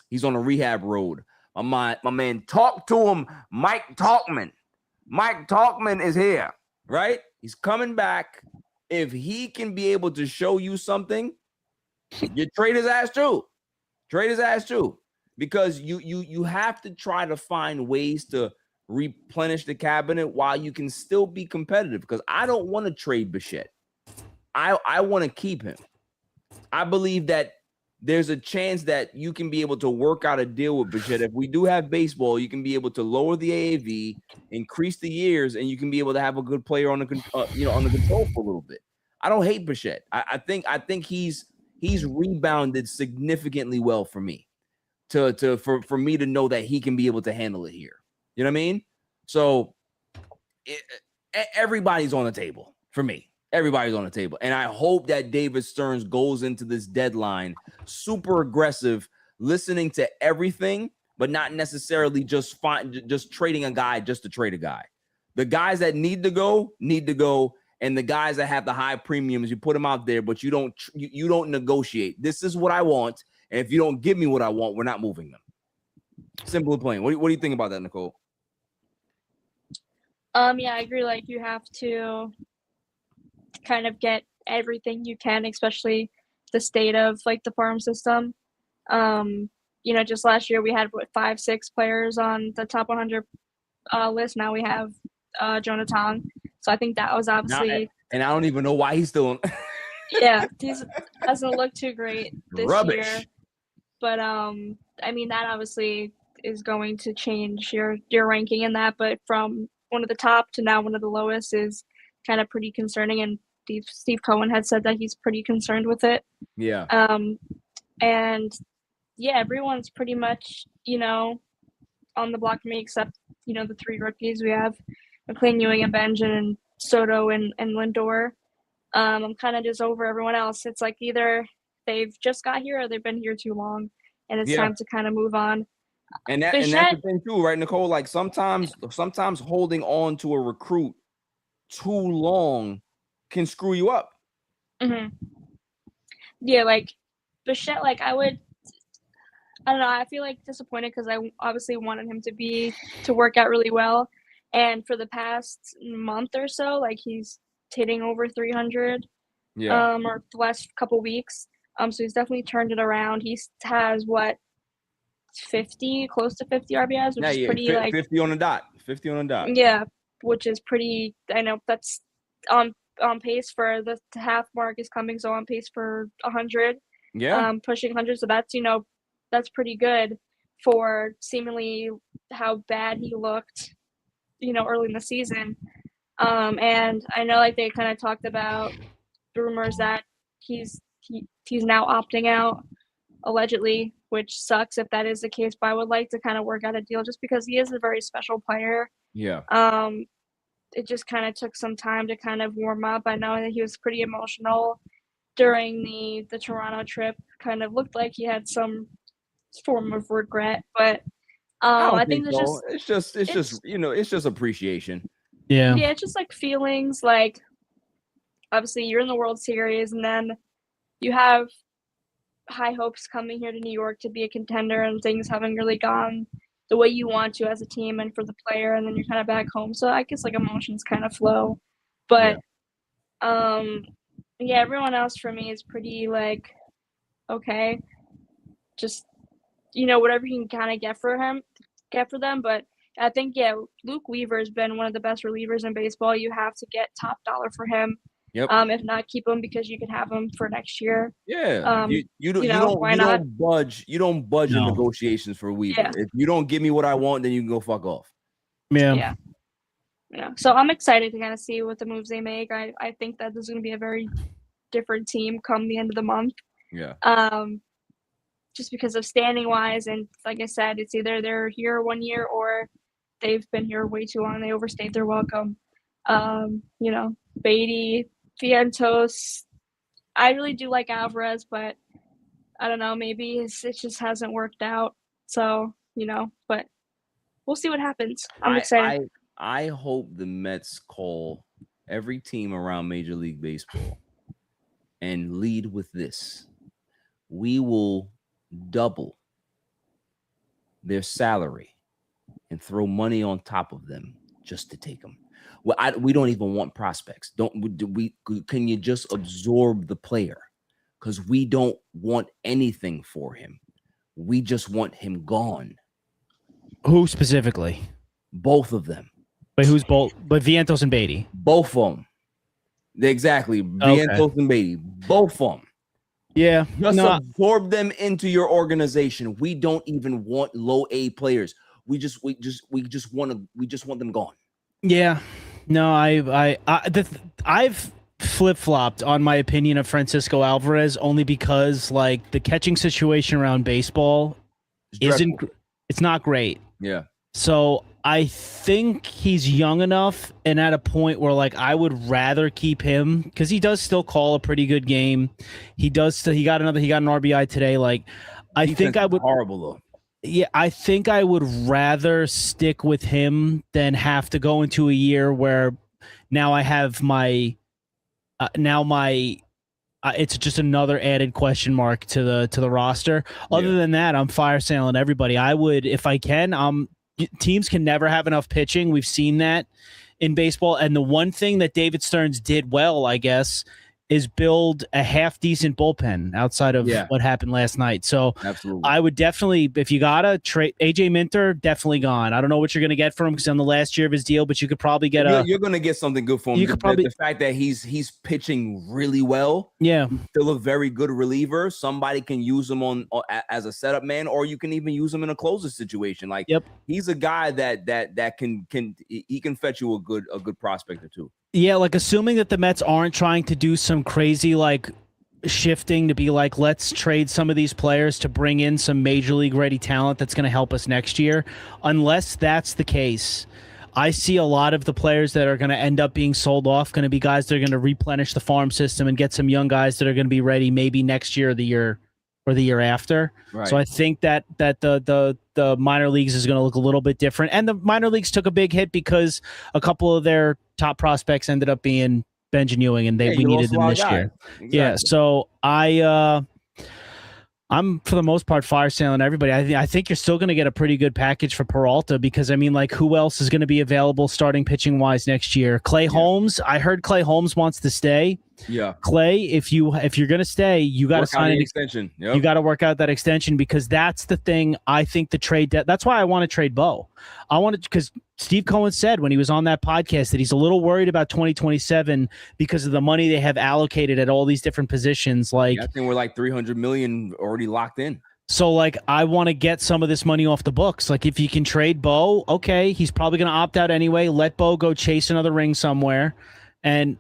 He's on the rehab road. My man, talk to him, Mike Talkman. Mike Talkman is here, right? He's coming back. If he can be able to show you something, you trade his ass too. Trade his ass too. Because you have to try to find ways to replenish the cabinet while you can still be competitive. Because I don't want to trade Bichette. I want to keep him. I believe that there's a chance that you can be able to work out a deal with Bichette. If we do have baseball, you can be able to lower the AAV, increase the years, and you can be able to have a good player on the control for a little bit. I don't hate Bichette. I think he's rebounded significantly well for me for me to know that he can be able to handle it here. You know what I mean? So everybody's on the table for me. Everybody's on the table. And I hope that David Stearns goes into this deadline super aggressive listening to everything, but not necessarily just trading a guy just to trade a guy. The guys that need to go, and the guys that have the high premiums, you put them out there, but you don't negotiate. This is what I want, and if you don't give me what I want, we're not moving them. Simple and plain. What do you think about that, Nicole? Yeah, I agree. Like, you have to kind of get everything you can, especially the state of like the farm system. Just last year we had 5-6 players on the top 100 list. Now we have Jonathan. So I think that was obviously. And I don't even know why he's still. Yeah, he doesn't look too great this Rubbish. year. But that obviously is going to change your ranking in that. But from one of the top to now one of the lowest is kind of pretty concerning. And Steve Cohen had said that he's pretty concerned with it. Yeah. And yeah, everyone's pretty much, on the block for me except, the 3 rookies. We have McLean, Ewing, and Benjamin, and Soto and Lindor. I'm kind of just over everyone else. It's like either they've just got here or they've been here too long, and it's time to kind of move on. And that's the thing too, right, Nicole? Like sometimes holding on to a recruit too long can screw you up. Mm-hmm. Yeah, like Bichette, like I don't know. I feel like disappointed because I obviously wanted him to work out really well, and for the past month or so, like he's hitting over 300. Yeah. Or the last couple weeks. So he's definitely turned it around. He has 50, close to 50 RBIs, which is pretty 50 on the dot. 50 on the dot. Yeah, which is pretty. I know that's on pace for the half mark is coming, so on pace for 100. Yeah. Pushing 100, so that's pretty good for seemingly how bad he looked, early in the season. And I know like they kind of talked about rumors that he's now opting out allegedly, which sucks if that is the case, but I would like to kind of work out a deal just because he is a very special player. Yeah. It just kind of took some time to kind of warm up. I know that he was pretty emotional during the Toronto trip. Kind of looked like he had some form of regret, but I think it's just appreciation. Yeah. Yeah, it's just like feelings. Like obviously you're in the World Series, and then you have high hopes coming here to New York to be a contender, and things haven't really gone the way you want to as a team and for the player, and then you're kind of back home. So I guess like emotions kind of flow. But everyone else for me is pretty like okay. Just whatever you can kind of get for them. But I think Luke Weaver has been one of the best relievers in baseball. You have to get top dollar for him. Yep. If not, keep him because you can have him for next year. Yeah. You don't budge in negotiations for Weaver. Yeah. If you don't give me what I want, then you can go fuck off. Yeah. So I'm excited to kind of see what the moves they make. I think that this is going to be a very different team come the end of the month. Yeah. Just because of standing wise, and like I said, it's either they're here 1 year or they've been here way too long. They overstayed their welcome. Beatty, Vientos. I really do like Alvarez, but I don't know. Maybe it just hasn't worked out. So but we'll see what happens. I'm excited. I hope the Mets call every team around Major League Baseball and lead with this. We will double their salary and throw money on top of them just to take them. Well, we don't even want prospects. Can you just absorb the player? Because we don't want anything for him. We just want him gone. Who specifically? Both of them. But who's both? But Vientos and Beatty. Both of them. Exactly. Vientos and Beatty. Both of them. Yeah. Just absorb them into your organization. We don't even want low A players. We just want them gone. Yeah. No, I've flip-flopped on my opinion of Francisco Alvarez only because like the catching situation around baseball it's not great. Yeah. So I think he's young enough and at a point where like I would rather keep him because he does still call a pretty good game. He got an RBI today. Like I think I would. Horrible though. Yeah, I think I would rather stick with him than have to go into a year where now I have my it's just another added question mark to the roster. Other than that, I'm fire sailing everybody. I would, if I can. Teams can never have enough pitching. We've seen that in baseball. And the one thing that David Stearns did well, I guess, is build a half decent bullpen outside of what happened last night. So absolutely, I would definitely, if you gotta trade AJ Minter, definitely gone. I don't know what you're gonna get for him because on the last year of his deal, but you could probably get you're gonna get something good for him. You could probably, the fact that he's pitching really well. Yeah, he's still a very good reliever. Somebody can use him as a setup man, or you can even use him in a closer situation. Like he's a guy that can fetch you a good prospect or two. Yeah, like assuming that the Mets aren't trying to do some crazy like shifting to be like, let's trade some of these players to bring in some major league ready talent that's going to help us next year. Unless that's the case, I see a lot of the players that are going to end up being sold off going to be guys that are going to replenish the farm system and get some young guys that are going to be ready maybe next year or the year after. Right. So I think that the minor leagues is going to look a little bit different. And the minor leagues took a big hit because a couple of their top prospects ended up being Benjamin Ewing, and we needed them this year. Exactly. Yeah, so I'm for the most part fire sailing everybody. I think you're still going to get a pretty good package for Peralta because I mean, like, who else is going to be available starting pitching wise next year? Clay Holmes. I heard Clay Holmes wants to stay. Yeah, Clay, if you're going to stay, you got to sign an extension. Yep. You got to work out that extension because that's the thing. I think the trade that's why I want to trade Bo. I wanted because Steve Cohen said when he was on that podcast that he's a little worried about 2027 because of the money they have allocated at all these different positions. Like I think we're like $300 million already locked in. So, like, I want to get some of this money off the books. Like, if you can trade Bo, okay, he's probably going to opt out anyway. Let Bo go chase another ring somewhere.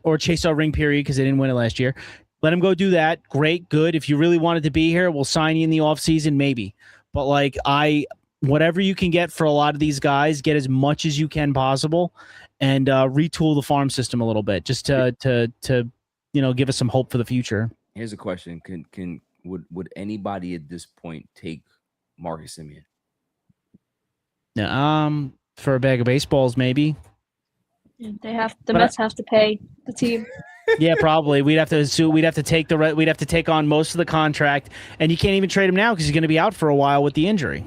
Or chase our ring period because they didn't win it last year. Let him go do that. Great, good. If you really wanted to be here, we'll sign you in the offseason, maybe. But like whatever you can get for a lot of these guys, get as much as you can possible and retool the farm system a little bit just to give us some hope for the future. Here's a question. Would anybody at this point take Marcus Semien? For a bag of baseballs, maybe. The Mets have to pay the team. Yeah, probably. We'd have to take on most of the contract, and you can't even trade him now because he's going to be out for a while with the injury.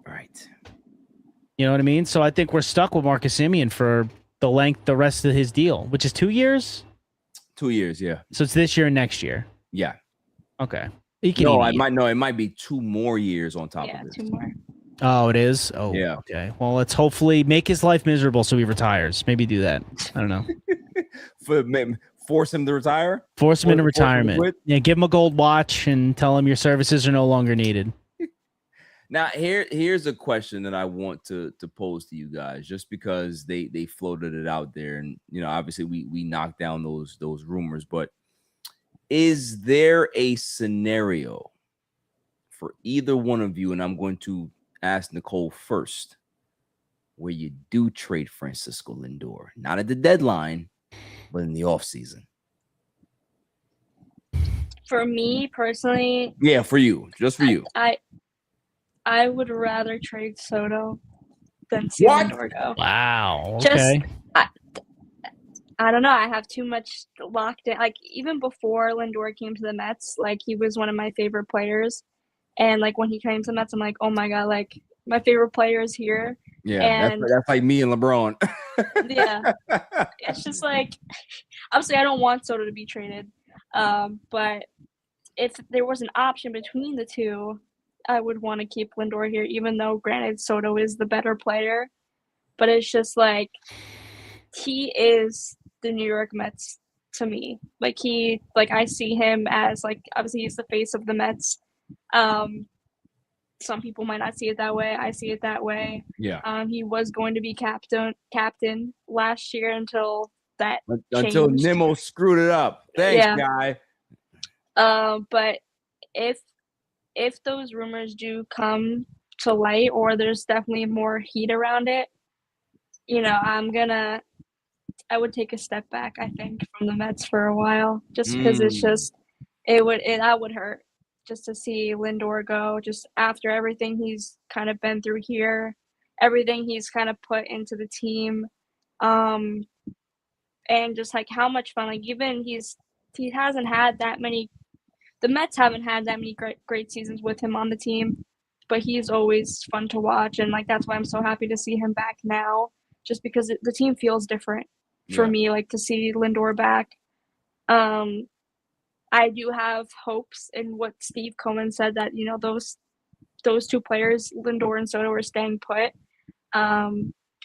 Right. You know what I mean? So I think we're stuck with Marcus Semien for the rest of his deal, which is 2 years. 2 years, yeah. So it's this year and next year. Yeah. Okay. It might be 2 more years on top of this. 2 more. Oh, it is? Oh, yeah. Okay. Well, let's hopefully make his life miserable so he retires. Maybe do that. I don't know. Force him to retire? Force him into retirement. Yeah, give him a gold watch and tell him your services are no longer needed. Now, here's a question that I want to pose to you guys, just because they floated it out there. And, obviously we knocked down those rumors. But is there a scenario for either one of you, and I'm going to ask Nicole first, where you do trade Francisco Lindor, not at the deadline, but in the offseason? For me personally, yeah, for you, just for you, I would rather trade Soto than see Lindor go. Wow. Okay. I don't know. I have too much locked in. Like, even before Lindor came to the Mets, like, he was one of my favorite players. And, like, when he came to the Mets, I'm like, oh, my God, like, my favorite player is here. Yeah, and that's like me and LeBron. Yeah. It's just like, obviously, I don't want Soto to be traded. But if there was an option between the two, I would want to keep Lindor here, even though, granted, Soto is the better player. But it's just like, he is the New York Mets to me. Like, I see him as, like, obviously, he's the face of the Mets. Some people might not see it that way. I see it that way. Yeah. He was going to be captain last year until until Nimmo screwed it up. Thanks, guy. But if those rumors do come to light, or there's definitely more heat around it, I would take a step back, I think, from the Mets for a while, just because it's just that would hurt. just to see Lindor go, just after everything he's kind of been through here, everything he's kind of put into the team, and just like how much fun. Like even he hasn't had that many. The Mets haven't had that many great seasons with him on the team, but he's always fun to watch, and like that's why I'm so happy to see him back now, just because the team feels different for me. Like to see Lindor back. I do have hopes in what Steve Cohen said that those two players, Lindor and Soto, are staying put.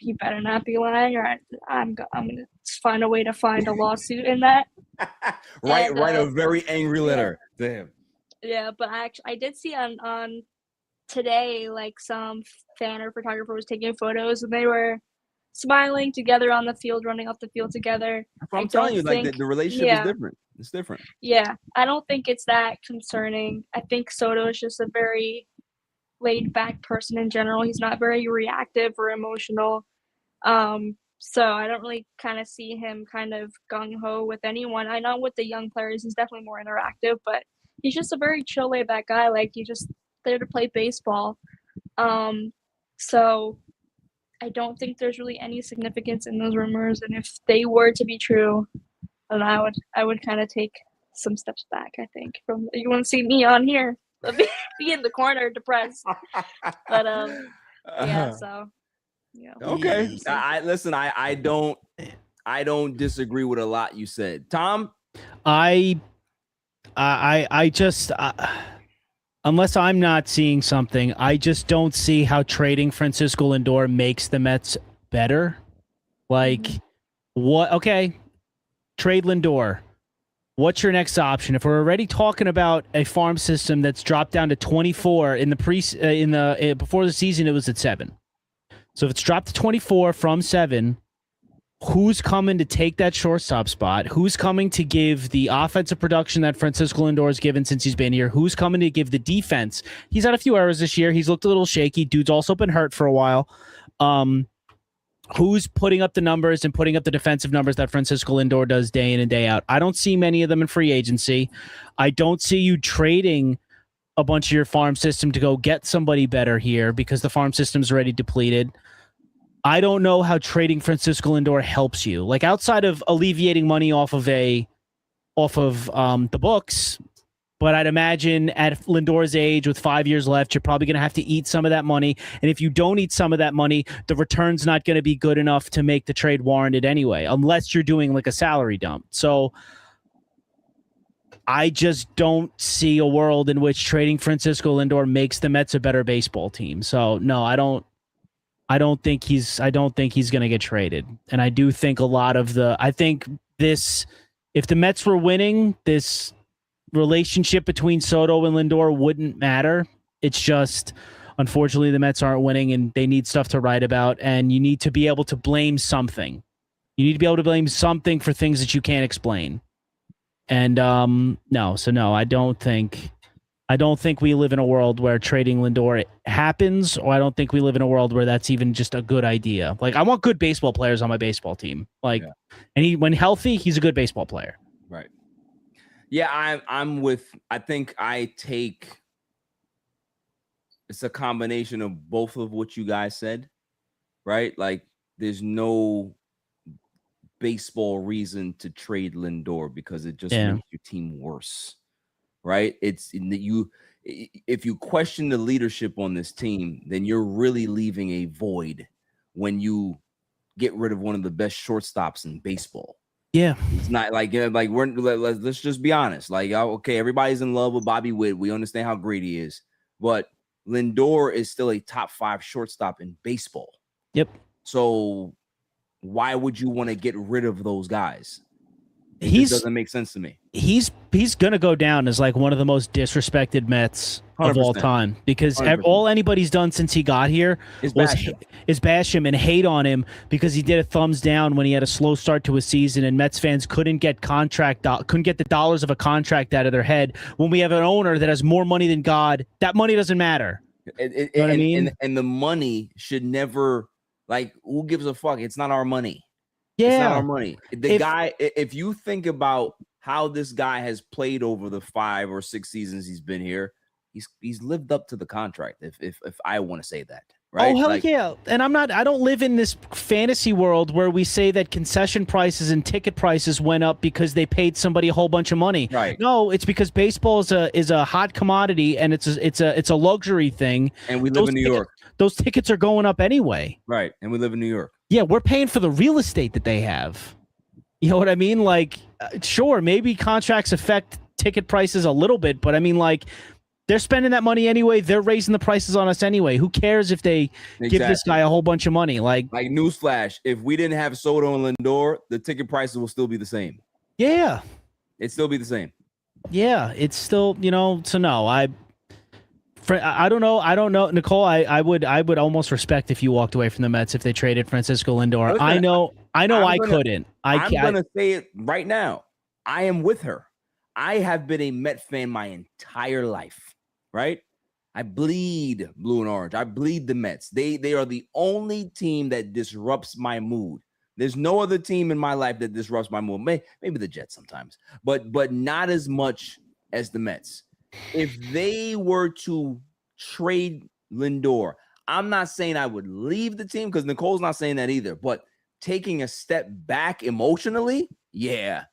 He better not be lying, or I'm gonna find a way to find a lawsuit in that. Write a very angry letter to him. Yeah, but I did see on today, like some fan or photographer was taking photos and they were smiling together on the field, running off the field together. I'm telling you, like the relationship is different. It's different. Yeah, I don't think it's that concerning. I think Soto is just a very laid-back person in general. He's not very reactive or emotional. So I don't really kind of see him kind of gung-ho with anyone. I know with the young players, he's definitely more interactive, but he's just a very chill, laid-back guy. Like, he's just there to play baseball. So I don't think there's really any significance in those rumors. And if they were to be true, then I would kind of take some steps back, I think. You won't see me on here be in the corner depressed. But yeah, so yeah. Okay. I don't disagree with a lot you said. Tom? I just unless I'm not seeing something, I just don't see how trading Francisco Lindor makes the Mets better. Like, what? Okay, trade Lindor. What's your next option? If we're already talking about a farm system that's dropped down to 24 in the before the season, it was at 7. So if it's dropped to 24 from 7, who's coming to take that shortstop spot? Who's coming to give the offensive production that Francisco Lindor has given since he's been here? Who's coming to give the defense? He's had a few errors this year. He's looked a little shaky. Dude's also been hurt for a while. Who's putting up the numbers and putting up the defensive numbers that Francisco Lindor does day in and day out? I don't see many of them in free agency. I don't see you trading a bunch of your farm system to go get somebody better here because the farm system's already depleted. I don't know how trading Francisco Lindor helps you. Like, outside of alleviating money off of the books, but I'd imagine at Lindor's age with 5 years left, you're probably going to have to eat some of that money. And if you don't eat some of that money, the return's not going to be good enough to make the trade warranted anyway, unless you're doing like a salary dump. So I just don't see a world in which trading Francisco Lindor makes the Mets a better baseball team. So no, I don't think he's going to get traded. And I do think if the Mets were winning, this relationship between Soto and Lindor wouldn't matter. It's just, unfortunately, the Mets aren't winning and they need stuff to write about. And you need to be able to blame something. You need to be able to blame something for things that you can't explain. And no, I don't think we live in a world where trading Lindor happens, or I don't think we live in a world where that's even just a good idea. Like, I want good baseball players on my baseball team. Like, and when healthy, he's a good baseball player. Right. Yeah, I think it's a combination of both of what you guys said, right? Like, there's no baseball reason to trade Lindor because it just makes your team worse. Right? If you question the leadership on this team, then you're really leaving a void when you get rid of one of the best shortstops in baseball. Yeah. It's not let's just be honest. Like, okay, everybody's in love with Bobby Witt. We understand how great he is, but Lindor is still a top 5 shortstop in baseball. Yep. So why would you want to get rid of those guys? It doesn't make sense to me. He's gonna go down as like one of the most disrespected Mets 100%. Of all time, because 100%. all anybody's done since he got here is bash him and hate on him because he did a thumbs down when he had a slow start to a season and Mets fans couldn't get the dollars of a contract out of their head. When we have an owner that has more money than God, that money doesn't matter. You know what I mean? And the money should never, like, who gives a fuck? It's not our money. Yeah, it's not our money. If you think about how this guy has played over the 5 or 6 seasons he's been here, he's lived up to the contract. If I want to say that. Right? Oh, hell yeah. And I don't live in this fantasy world where we say that concession prices and ticket prices went up because they paid somebody a whole bunch of money. Right. No, it's because baseball is a hot commodity and it's a luxury thing. And we live in New York. Those tickets are going up anyway. Right. And we live in New York. Yeah, we're paying for the real estate that they have. You know what I mean? Like, sure, maybe contracts affect ticket prices a little bit, but I mean, like, they're spending that money anyway. They're raising the prices on us anyway. Who cares if they give this guy a whole bunch of money? Like newsflash, if we didn't have Soto and Lindor, the ticket prices will still be the same. Yeah. It'd still be the same. Yeah, it's still, so no, I don't know. Nicole, I would almost respect if you walked away from the Mets if they traded Francisco Lindor. Listen, I couldn't. I'm going to say it right now. I am with her. I have been a Met fan my entire life. Right? I bleed blue and orange. I bleed the Mets. They are the only team that disrupts my mood. There's no other team in my life that disrupts my mood. Maybe the Jets sometimes, but not as much as the Mets. If they were to trade Lindor, I'm not saying I would leave the team because Nicole's not saying that either, but taking a step back emotionally, yeah.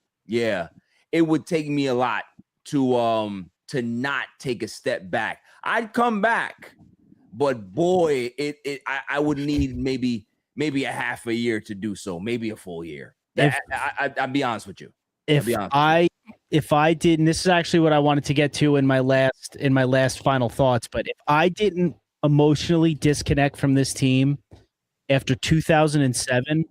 It would take me a lot to not take a step back. I'd come back, but boy, I would need maybe a half a year to do so, maybe a full year. I'll be honest with you. If I didn't, this is actually what I wanted to get to in my last final thoughts, but if I didn't emotionally disconnect from this team after 2007,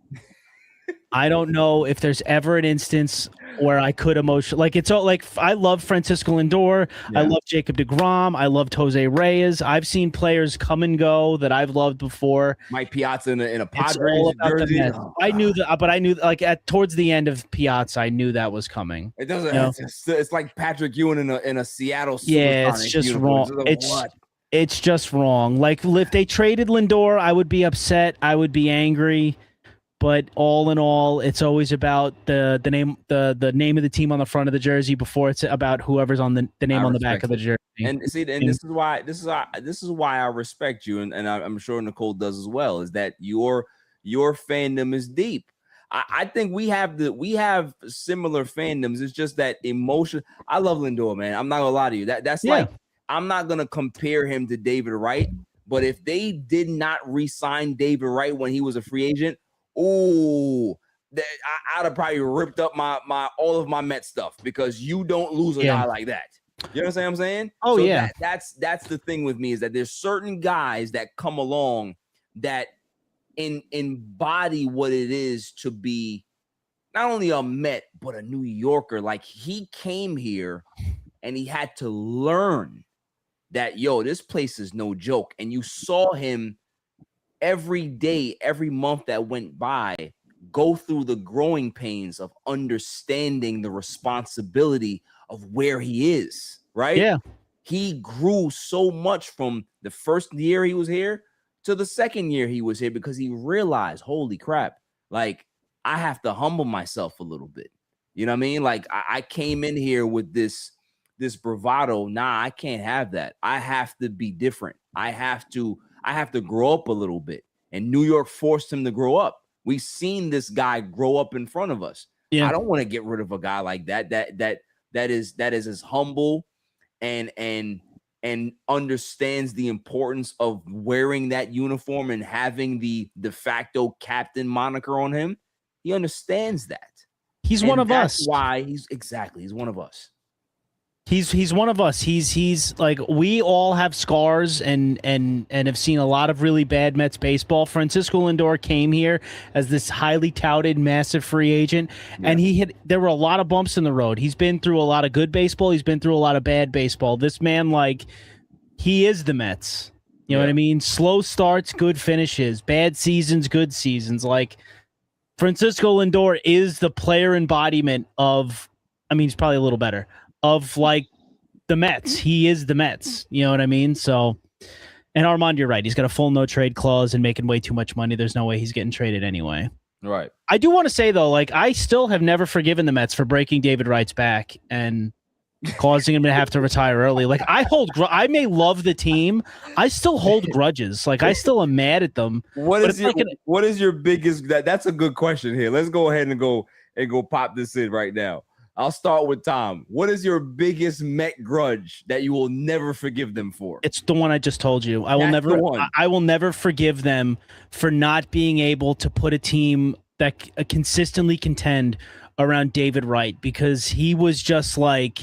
I don't know if there's ever an instance where I could like it's all like I love Francisco Lindor, I love Jacob deGrom, I loved Jose Reyes. I've seen players come and go that I've loved before. Mike Piazza in a Padres jersey. I knew that, but I knew like towards the end of Piazza, I knew that was coming. It doesn't. It's like Patrick Ewing in a Seattle. Yeah, it's just wrong. It's just wrong. Like if they traded Lindor, I would be upset. I would be angry. But all in all, it's always about the name of the team on the front of the jersey before it's about whoever's on the name on the back of the jersey. And see, and this is why I respect you, and I'm sure Nicole does as well. Is that your fandom is deep. I think we have similar fandoms. It's just that emotion. I love Lindor, man. I'm not gonna lie to you. That's like I'm not gonna compare him to David Wright. But if they did not re-sign David Wright when he was a free agent, I'd have probably ripped up my all of my Met stuff because you don't lose a guy like that. You understand what I'm saying? Oh, so yeah. That's the thing with me is that there's certain guys that come along that embody what it is to be not only a Met, but a New Yorker. Like he came here and he had to learn that, this place is no joke. And you saw him every day, every month that went by, go through the growing pains of understanding the responsibility of where he is, right? Yeah. He grew so much from the first year he was here to the second year he was here because he realized, holy crap, like I have to humble myself a little bit. You know what I mean? Like I came in here with this bravado. Nah, I can't have that. I have to be different. I have to grow up a little bit. And New York forced him to grow up. We've seen this guy grow up in front of us. Yeah. I don't want to get rid of a guy like that is as humble and understands the importance of wearing that uniform and having the de facto captain moniker on him. He understands that. He's one of us. That's why he's one of us. He's one of us. He's like, we all have scars and have seen a lot of really bad Mets baseball. Francisco Lindor came here as this highly touted, massive free agent, and there were a lot of bumps in the road. He's been through a lot of good baseball. He's been through a lot of bad baseball. This man, like, he is the Mets. You know what I mean? Slow starts, good finishes, bad seasons, good seasons. Like, Francisco Lindor is the player embodiment of, I mean, he's probably a little better, of like the Mets. He is the Mets. You know what I mean? So, and Armand, you're right. He's got a full no trade clause and making way too much money. There's no way he's getting traded anyway. Right. I do want to say though, like I still have never forgiven the Mets for breaking David Wright's back and causing him to have to retire early. Like I may love the team, I still hold grudges. Like I still am mad at them. What is your biggest? That's a good question here. Let's go ahead and go pop this in right now. I'll start with Tom. What is your biggest Met grudge that you will never forgive them for? It's the one I just told you. I will never forgive them for not being able to put a team that consistently contend around David Wright, because he was just like,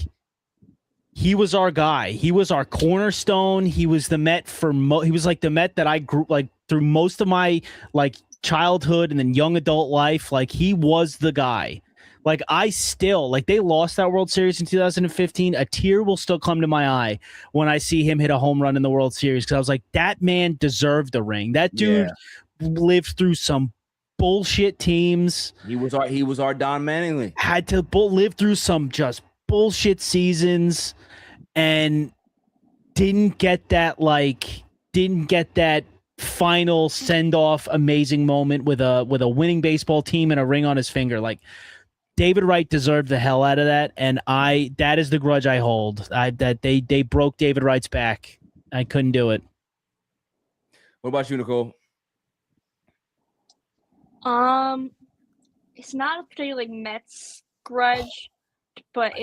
he was our guy. He was our cornerstone. He was the Met he was like the Met that I grew like through most of my like childhood and then young adult life. Like he was the guy. Like I still, like they lost that World Series in 2015. A tear will still come to my eye when I see him hit a home run in the World Series, because I was like, that man deserved the ring. That dude lived through some bullshit teams. He was our Don Mattingly. Had to live through some just bullshit seasons and didn't get that final send-off amazing moment with a winning baseball team and a ring on his finger. Like David Wright deserved the hell out of that, and that is the grudge I hold. That they broke David Wright's back. I couldn't do it. What about you, Nicole? It's not a particular like Mets grudge, but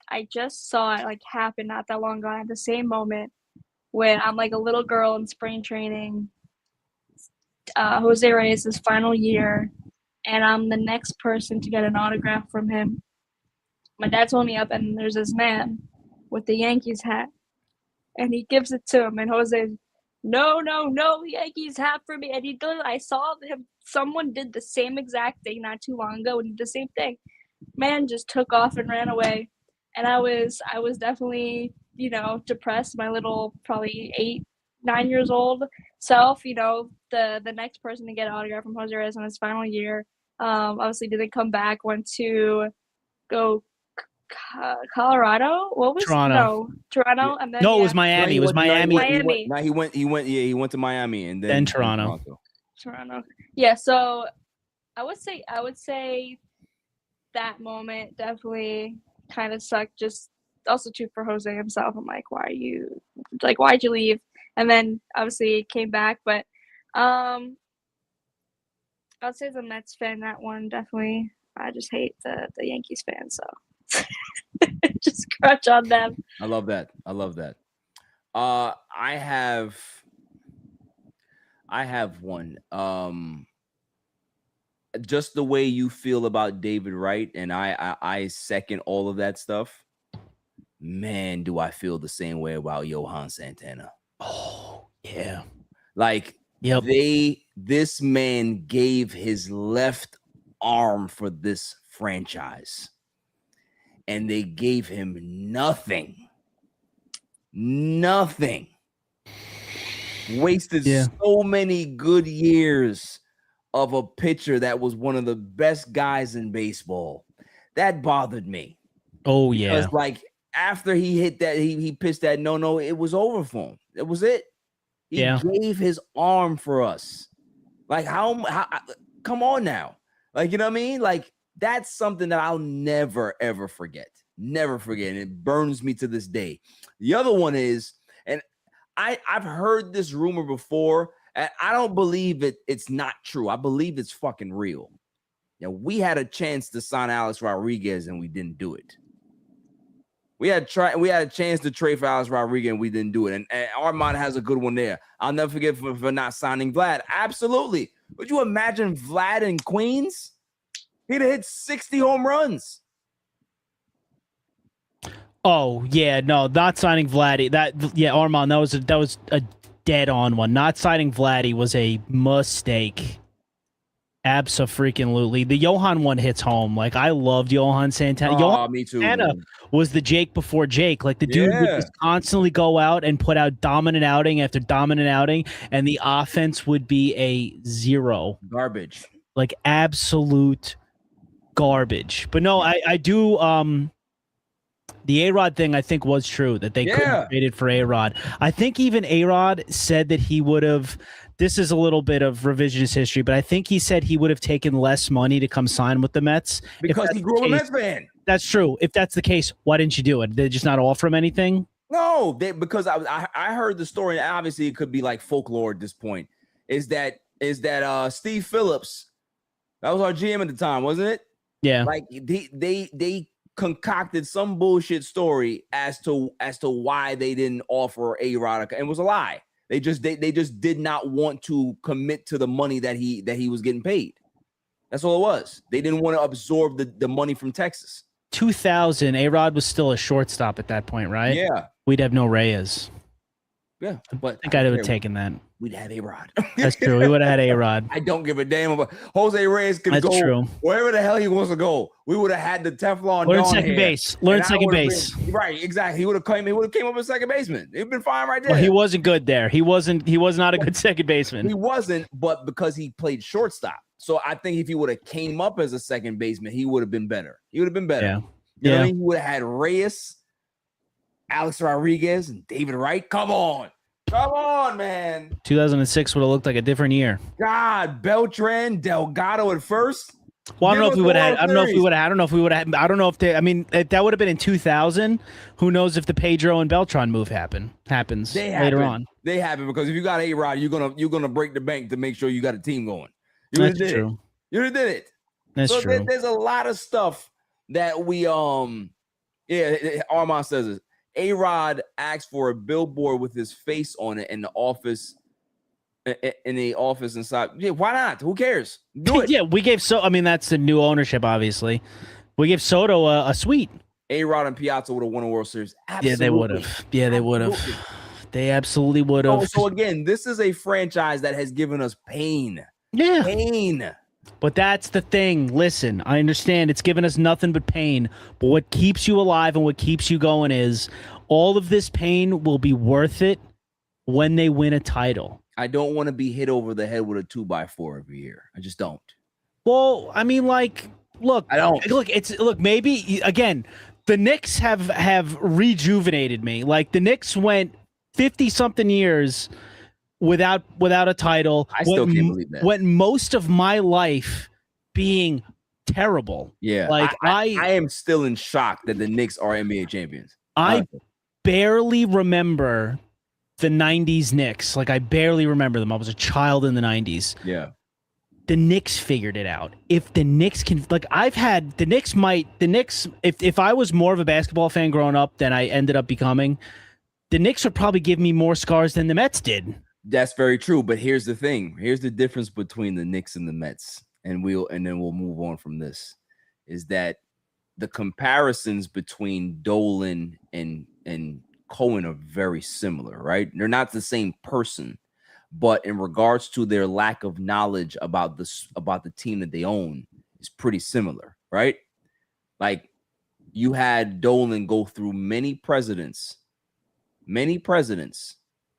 I just saw it like happen not that long ago at the same moment when I'm like a little girl in spring training. Jose Reyes' final year, and I'm the next person to get an autograph from him. My dad told me up, and there's this man with the Yankees hat, and he gives it to him, and Jose's, no, Yankees hat for me. And I saw him, someone did the same exact thing not too long ago, and he did the same thing. Man just took off and ran away. And I was definitely, depressed. My little, probably 8-9 years old self, the next person to get an autograph from Jose Reyes on his final year, obviously didn't come back, went to Colorado. What was Toronto? Toronto, and then it was Miami. It was Miami. He went to Miami and then Toronto. Yeah, so I would say that moment definitely kind of sucked. Just also too for Jose himself. I'm like, why'd you leave? And then obviously came back, but I'd say as a Mets fan, that one definitely. I just hate the Yankees fans, so just crutch on them. I love that. I have one. Just the way you feel about David Wright, and I second all of that stuff. Man, do I feel the same way about Johan Santana. Oh, yeah. Like, yep. This man gave his left arm for this franchise, and they gave him nothing. Wasted so many good years of a pitcher that was one of the best guys in baseball. That bothered me. Oh, yeah. Because, like, after he hit that, he pitched that no, it was over for him. It was it. He gave his arm for us. Like, how come on now. Like, you know what I mean? Like, that's something that I'll never, ever forget. Never forget. And it burns me to this day. The other one is, and I've heard this rumor before, and I don't believe it's not true. I believe it's fucking real. We had a chance to sign Alex Rodriguez, and we didn't do it. We had a chance to trade for Alex Rodriguez, and we didn't do it. And Armand has a good one there. I'll never forget for not signing Vlad. Absolutely. Would you imagine Vlad in Queens? He'd have hit 60 home runs. Oh, yeah, no, not signing Vladdy. Armand, that was a dead on one. Not signing Vladdy was a mistake. Abso-freaking-lutely. The Johan one hits home. Like, I loved Johan Santana. Johan me too. Santana was the Jake before Jake. Like, the dude would just constantly go out and put out dominant outing after dominant outing, and the offense would be a zero. Garbage. Like, absolute garbage. But no, I do the A-Rod thing I think was true, that they couldn't have traded for A-Rod. I think even A-Rod said that he would have this is a little bit of revisionist history, but I think he said he would have taken less money to come sign with the Mets because he grew up a Mets fan. That's true. If that's the case, why didn't you do it? Did they just not offer him anything? No, because I heard the story. Obviously, it could be like folklore at this point. Is that Steve Phillips? That was our GM at the time, wasn't it? Yeah. Like they concocted some bullshit story as to why they didn't offer A-Rod, and it was a lie. They just did not want to commit to the money that he was getting paid. That's all it was. They didn't want to absorb the money from Texas. 2000, A-Rod was still a shortstop at that point, right? Yeah. We'd have no Reyes. Yeah, but I think I'd have taken that. We'd have A-Rod. That's true. We would have had A-Rod. I don't give a damn about Jose Reyes. Could go true. Wherever the hell he wants to go. We would have had the Teflon. Learn second base. Learn second base. Right, exactly. He would have came up as second baseman. It'd been fine right there. Well, he wasn't good there. He was not a good second baseman. He wasn't, but because he played shortstop. So I think if he would have came up as a second baseman, he would have been better. He would have been better. Yeah. You know what I mean? He would have had Reyes, Alex Rodriguez, and David Wright. Come on, man. 2006 would have looked like a different year. God, Beltran, Delgado at first. Well, I don't know if we would have. I don't know if we would have. I don't know if they. I mean, if that would have been in 2000. Who knows if the Pedro and Beltran move happens later on? They happen because if you got A-Rod, you're gonna break the bank to make sure you got a team going. That's true. You did it. That's true. There's a lot of stuff that we Armand says it. A-Rod asked for a billboard with his face on it in the office inside. Yeah, why not? Who cares? Do it. Yeah, we gave that's the new ownership, obviously. We gave Soto a suite. A-Rod and Piazza would have won a World Series. Absolutely. Yeah, they would have. Yeah, they would have. They absolutely would have. So again, this is a franchise that has given us pain. Yeah. Pain. But that's the thing. Listen, I understand it's given us nothing but pain. But what keeps you alive and what keeps you going is all of this pain will be worth it when they win a title. I don't want to be hit over the head with a 2x4 every year. I just don't. Well, I mean, look, I don't. Maybe again, the Knicks have rejuvenated me. Like the Knicks went 50-something years without a title. I still can't believe that. Went most of my life being terrible. Yeah. Like I am still in shock that the Knicks are NBA champions. I barely remember the 90s Knicks. Like I barely remember them. I was a child in the 90s. Yeah. The Knicks figured it out. If the Knicks can, if I was more of a basketball fan growing up than I ended up becoming, the Knicks would probably give me more scars than the Mets did. That's very true. But here's the thing. Here's the difference between the Knicks and the Mets. And then we'll move on from this. Is that the comparisons between Dolan and Cohen are very similar, right? They're not the same person, but in regards to their lack of knowledge about the team that they own is pretty similar, right? Like you had Dolan go through many presidents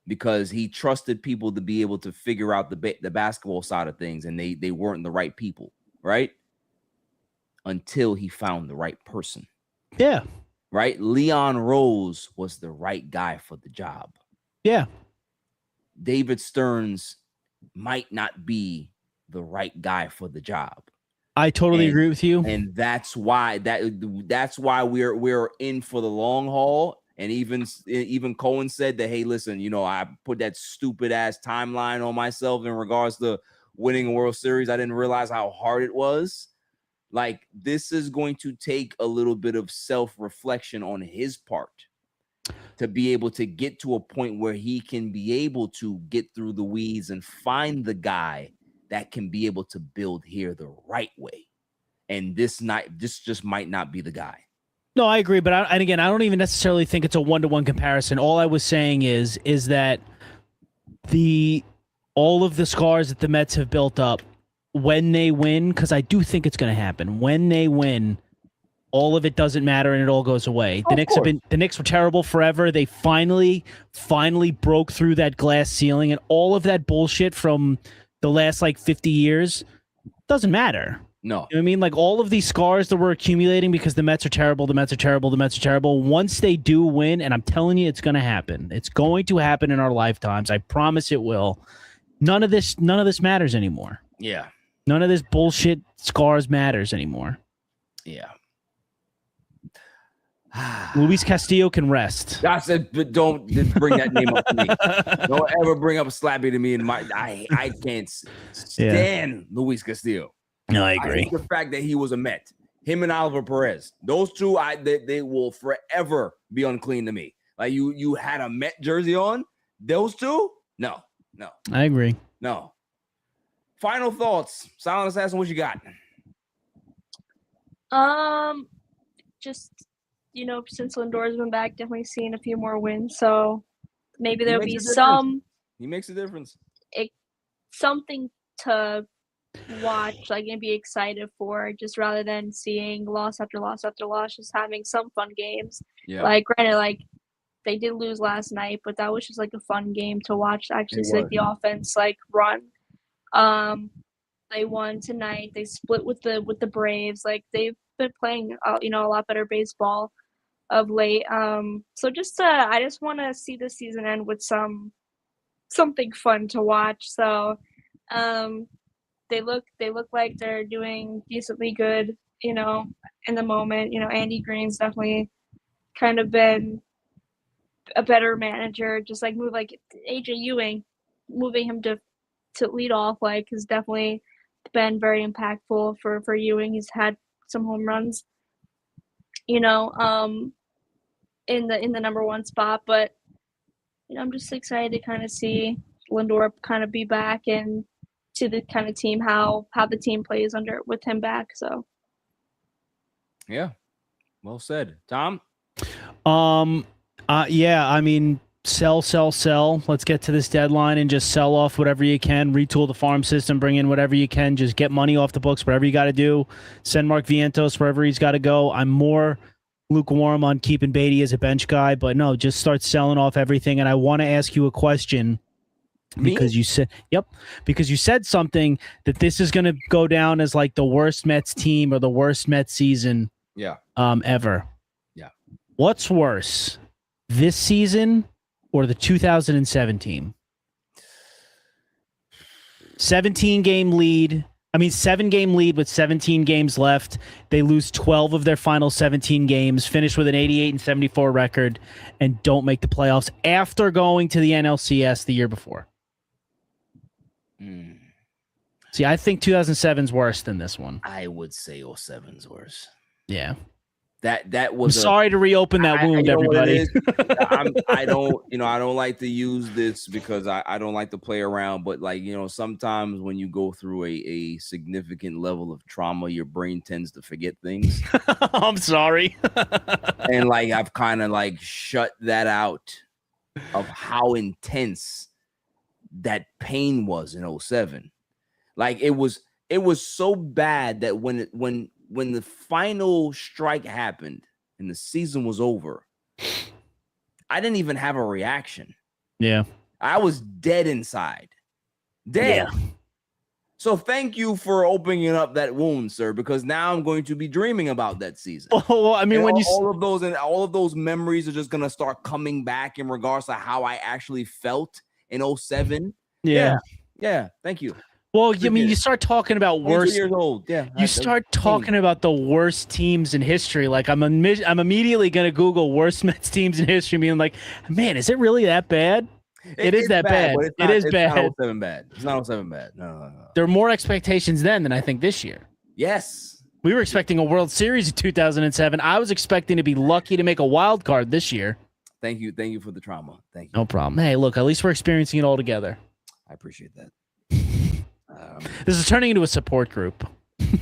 because he trusted people to be able to figure out the basketball side of things, and they weren't the right people, right? Until he found the right person. Yeah. Right? Leon Rose was the right guy for the job. Yeah. David Stearns might not be the right guy for the job. I totally agree with you. And that's why we're in for the long haul. And even Cohen said that, hey, listen, I put that stupid ass timeline on myself in regards to winning a World Series. I didn't realize how hard it was. Like, this is going to take a little bit of self-reflection on his part to be able to get to a point where he can be able to get through the weeds and find the guy that can be able to build here the right way. And this just might not be the guy. No, I agree. But I don't even necessarily think it's a one-to-one comparison. All I was saying is that all of the scars that the Mets have built up, when they win, because I do think it's going to happen, when they win, all of it doesn't matter and it all goes away. The Knicks were terrible forever. They finally broke through that glass ceiling, and all of that bullshit from the last 50 years doesn't matter. No. You know what I mean? Like all of these scars that we're accumulating because the Mets are terrible, once they do win, and I'm telling you it's going to happen. It's going to happen in our lifetimes. I promise it will. None of this matters anymore. Yeah. None of this bullshit scars matters anymore. Yeah. Luis Castillo can rest. I said, but don't bring that name up to me. Don't ever bring up Slappy to me. I can't stand Luis Castillo. No, I agree. The fact that he was a Met, him and Oliver Perez, those two, they will forever be unclean to me. Like you had a Met jersey on, those two? No. I agree. No. Final thoughts, Silent Assassin. What you got? Just since Lindor's been back, definitely seeing a few more wins. So maybe there'll be He makes a difference. Something to watch, like, and be excited for, just rather than seeing loss after loss after loss. Just having some fun games. Yeah. Like, granted, like they did lose last night, but that was just like a fun game to watch. Actually, see like the offense like run. They won tonight. They split with the Braves. Like, they've been playing a lot better baseball of late. So just I just want to see the season end with something fun to watch. So they look like they're doing decently good, in the moment. Andy Green's definitely kind of been a better manager. Just like AJ Ewing, moving him to lead off, like, has definitely been very impactful for Ewing. He's had some home runs, in the number one spot. But I'm just excited to kind of see Lindor kind of be back and to the kind of team how the team plays with him back. So yeah, well said, Tom. Yeah, I mean, sell. Let's get to this deadline and just sell off whatever you can, retool the farm system, bring in whatever you can, just get money off the books, whatever you got to do. Send Mark Vientos wherever he's got to go. I'm more lukewarm on keeping Beatty as a bench guy, but no, just start selling off everything. And I want to ask you a question. Because you said something that this is going to go down as like the worst Mets team or the worst Mets season ever. Yeah. What's worse, this season or the 2017? 7-game lead with 17 games left. They lose 12 of their final 17 games, finish with an 88-74 record, and don't make the playoffs after going to the NLCS the year before. See, I think 2007's worse than this one. I would say 07's worse. Yeah. That was. I'm sorry to reopen that wound, everybody. I don't like to use this because I don't like to play around, but sometimes when you go through a significant level of trauma, your brain tends to forget things. I'm sorry. And I've kind of shut that out of how intense that pain was in 07. It was so bad that when the final strike happened and the season was over, I didn't even have a reaction. Yeah. I was dead inside. Dead. Yeah. So thank you for opening up that wound, sir, because now I'm going to be dreaming about that season. Oh, I mean, all of those memories are just going to start coming back in regards to how I actually felt in 07. Yeah. Thank you. Well, I mean, you start talking about worst. Years old. Yeah. You start talking about the worst teams in history. I'm immediately going to Google worst Mets teams in history, being like, man, is it really that bad? It is that bad. It is bad. It's not 07 bad. It's not 07 bad. No. There are more expectations then than I think this year. Yes. We were expecting a World Series in 2007. I was expecting to be lucky to make a wild card this year. Thank you for the trauma. Thank you. No problem. Hey, look, at least we're experiencing it all together. I appreciate that. This is turning into a support group. Listen,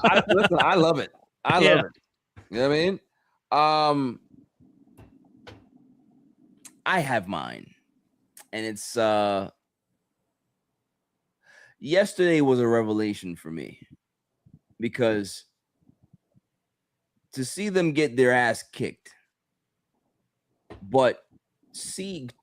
I love it. I love it. You know what I mean? I have mine. And it's yesterday was a revelation for me because to see them get their ass kicked, but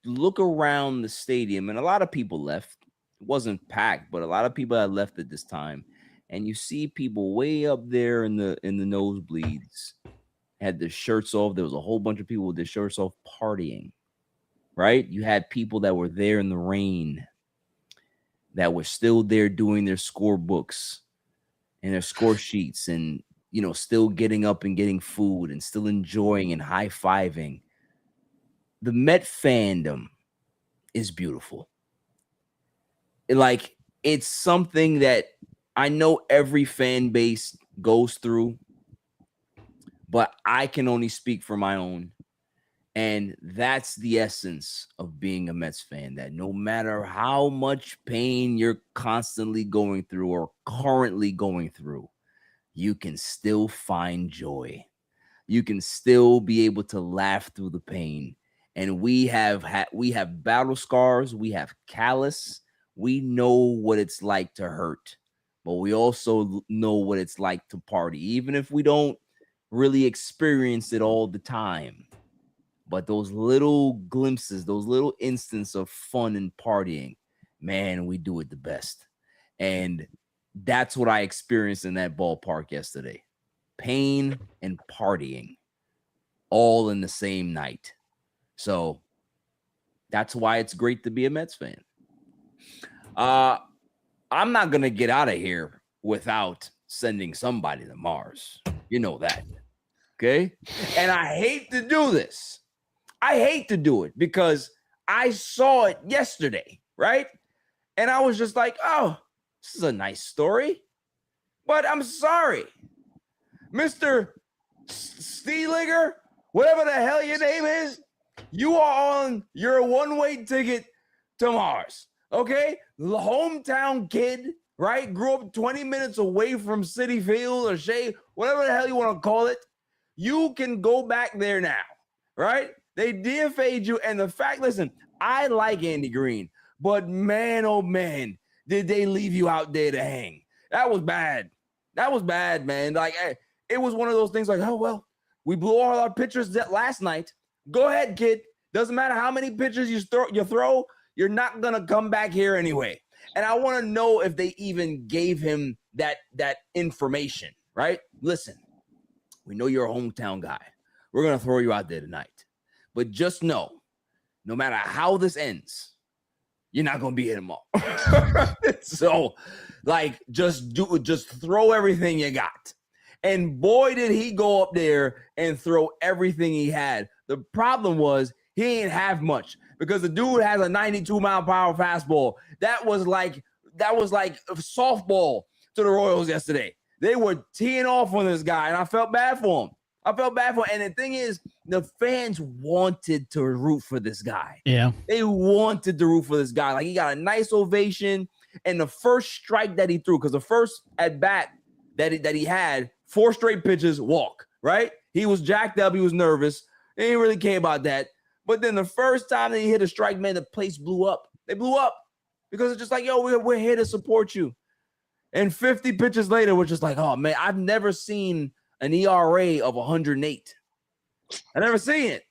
look around the stadium, and a lot of people left. It wasn't packed, but a lot of people had left at this time, and you see people way up there in the nosebleeds had their shirts off. There was a whole bunch of people with their shirts off partying. Right? You had people that were there in the rain. that were still there doing their score books and their score sheets and, still getting up and getting food and still enjoying and high-fiving. The Met fandom is beautiful. It's something that I know every fan base goes through, but I can only speak for my own. And that's the essence of being a Mets fan, that no matter how much pain you're constantly going through or currently going through, you can still find joy. You can still be able to laugh through the pain. And we have battle scars. We have callus. We know what it's like to hurt, but we also know what it's like to party, even if we don't really experience it all the time. But those little glimpses, those little instances of fun and partying, man, we do it the best. And that's what I experienced in that ballpark yesterday. Pain and partying all in the same night. So that's why it's great to be a Mets fan. I'm not going to get out of here without sending somebody to Mars. You know that. Okay? And I hate to do this. I hate to do it because I saw it yesterday, right? And I was just like, oh, this is a nice story. But I'm sorry. Mr. Steeliger, whatever the hell your name is, you are on your one-way ticket to Mars, okay? The hometown kid, right? Grew up 20 minutes away from Citi Field or Shea, whatever the hell you want to call it. You can go back there now, right? They DFA'd you, and the fact, listen, I like Andy Green, but man, oh man, did they leave you out there to hang. That was bad. That was bad, man. Like, it was one of those things like, oh, well, we blew all our pitchers last night. Go ahead, kid. Doesn't matter how many pitchers you throw, you're not going to come back here anyway. And I want to know if they even gave him that information, right? Listen, we know you're a hometown guy. We're going to throw you out there tonight. But just know, no matter how this ends, you're not going to be here tomorrow. So, like, just throw everything you got. And boy, did he go up there and throw everything he had. The problem was he didn't have much because the dude has a 92-mile-per-hour fastball. That was like a softball to the Royals yesterday. They were teeing off on this guy, and I felt bad for him. And the thing is, the fans wanted to root for this guy. Yeah. They wanted to root for this guy. Like, he got a nice ovation, and the first strike that he threw, because the first at-bat that he had, 4 straight pitches, walk, right? He was jacked up. He was nervous. They didn't really care about that. But then the first time that he hit a strike, man, the place blew up. They blew up because it's just like, yo, we're here to support you. And 50 pitches later, we're just like, oh, man, I've never seen an ERA of 108. I never seen it.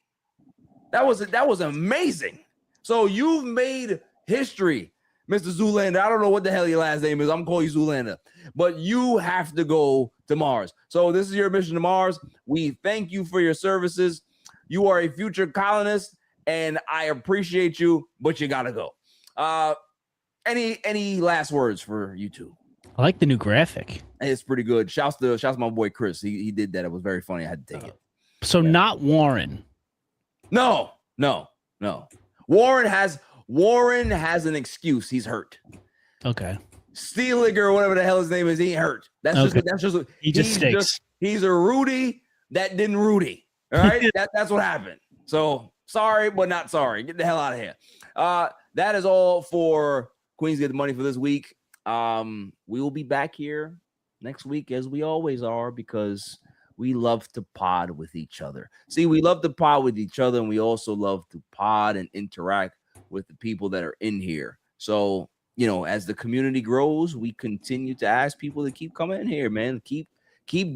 That was amazing. So you've made history, Mr. Zoolander. I don't know what the hell your last name is. I'm calling you Zoolander. But you have to go to Mars. So this is your mission to Mars. We thank you for your services. You are a future colonist, and I appreciate you, but you got to go. Any last words for you two? I like the new graphic. It's pretty good. Shouts to my boy Chris. He did that. It was very funny. I had to take it. So not Warren. No. Warren has an excuse. He's hurt. Okay. Steeliger or whatever the hell his name is, he ain't hurt. That's just he just stinks. He's a Rudy that didn't Rudy. All right. That's what happened. So sorry, but not sorry. Get the hell out of here. That is all for Queens Get the Money for this week. We will be back here next week as we always are, because we love to pod with each other. See, we love to pod with each other, and we also love to pod and interact with the people that are in here. So, as the community grows, we continue to ask people to keep coming in here, man. Keep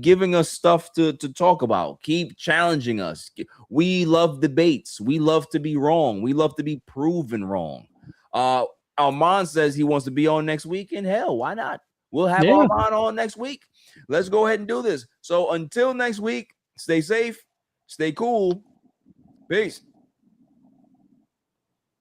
giving us stuff to talk about. Keep challenging us. We love debates. We love to be wrong. We love to be proven wrong. Armand says he wants to be on next week, and hell, why not? We'll have Armand on next week. Let's go ahead and do this. So until next week, stay safe, stay cool. Peace.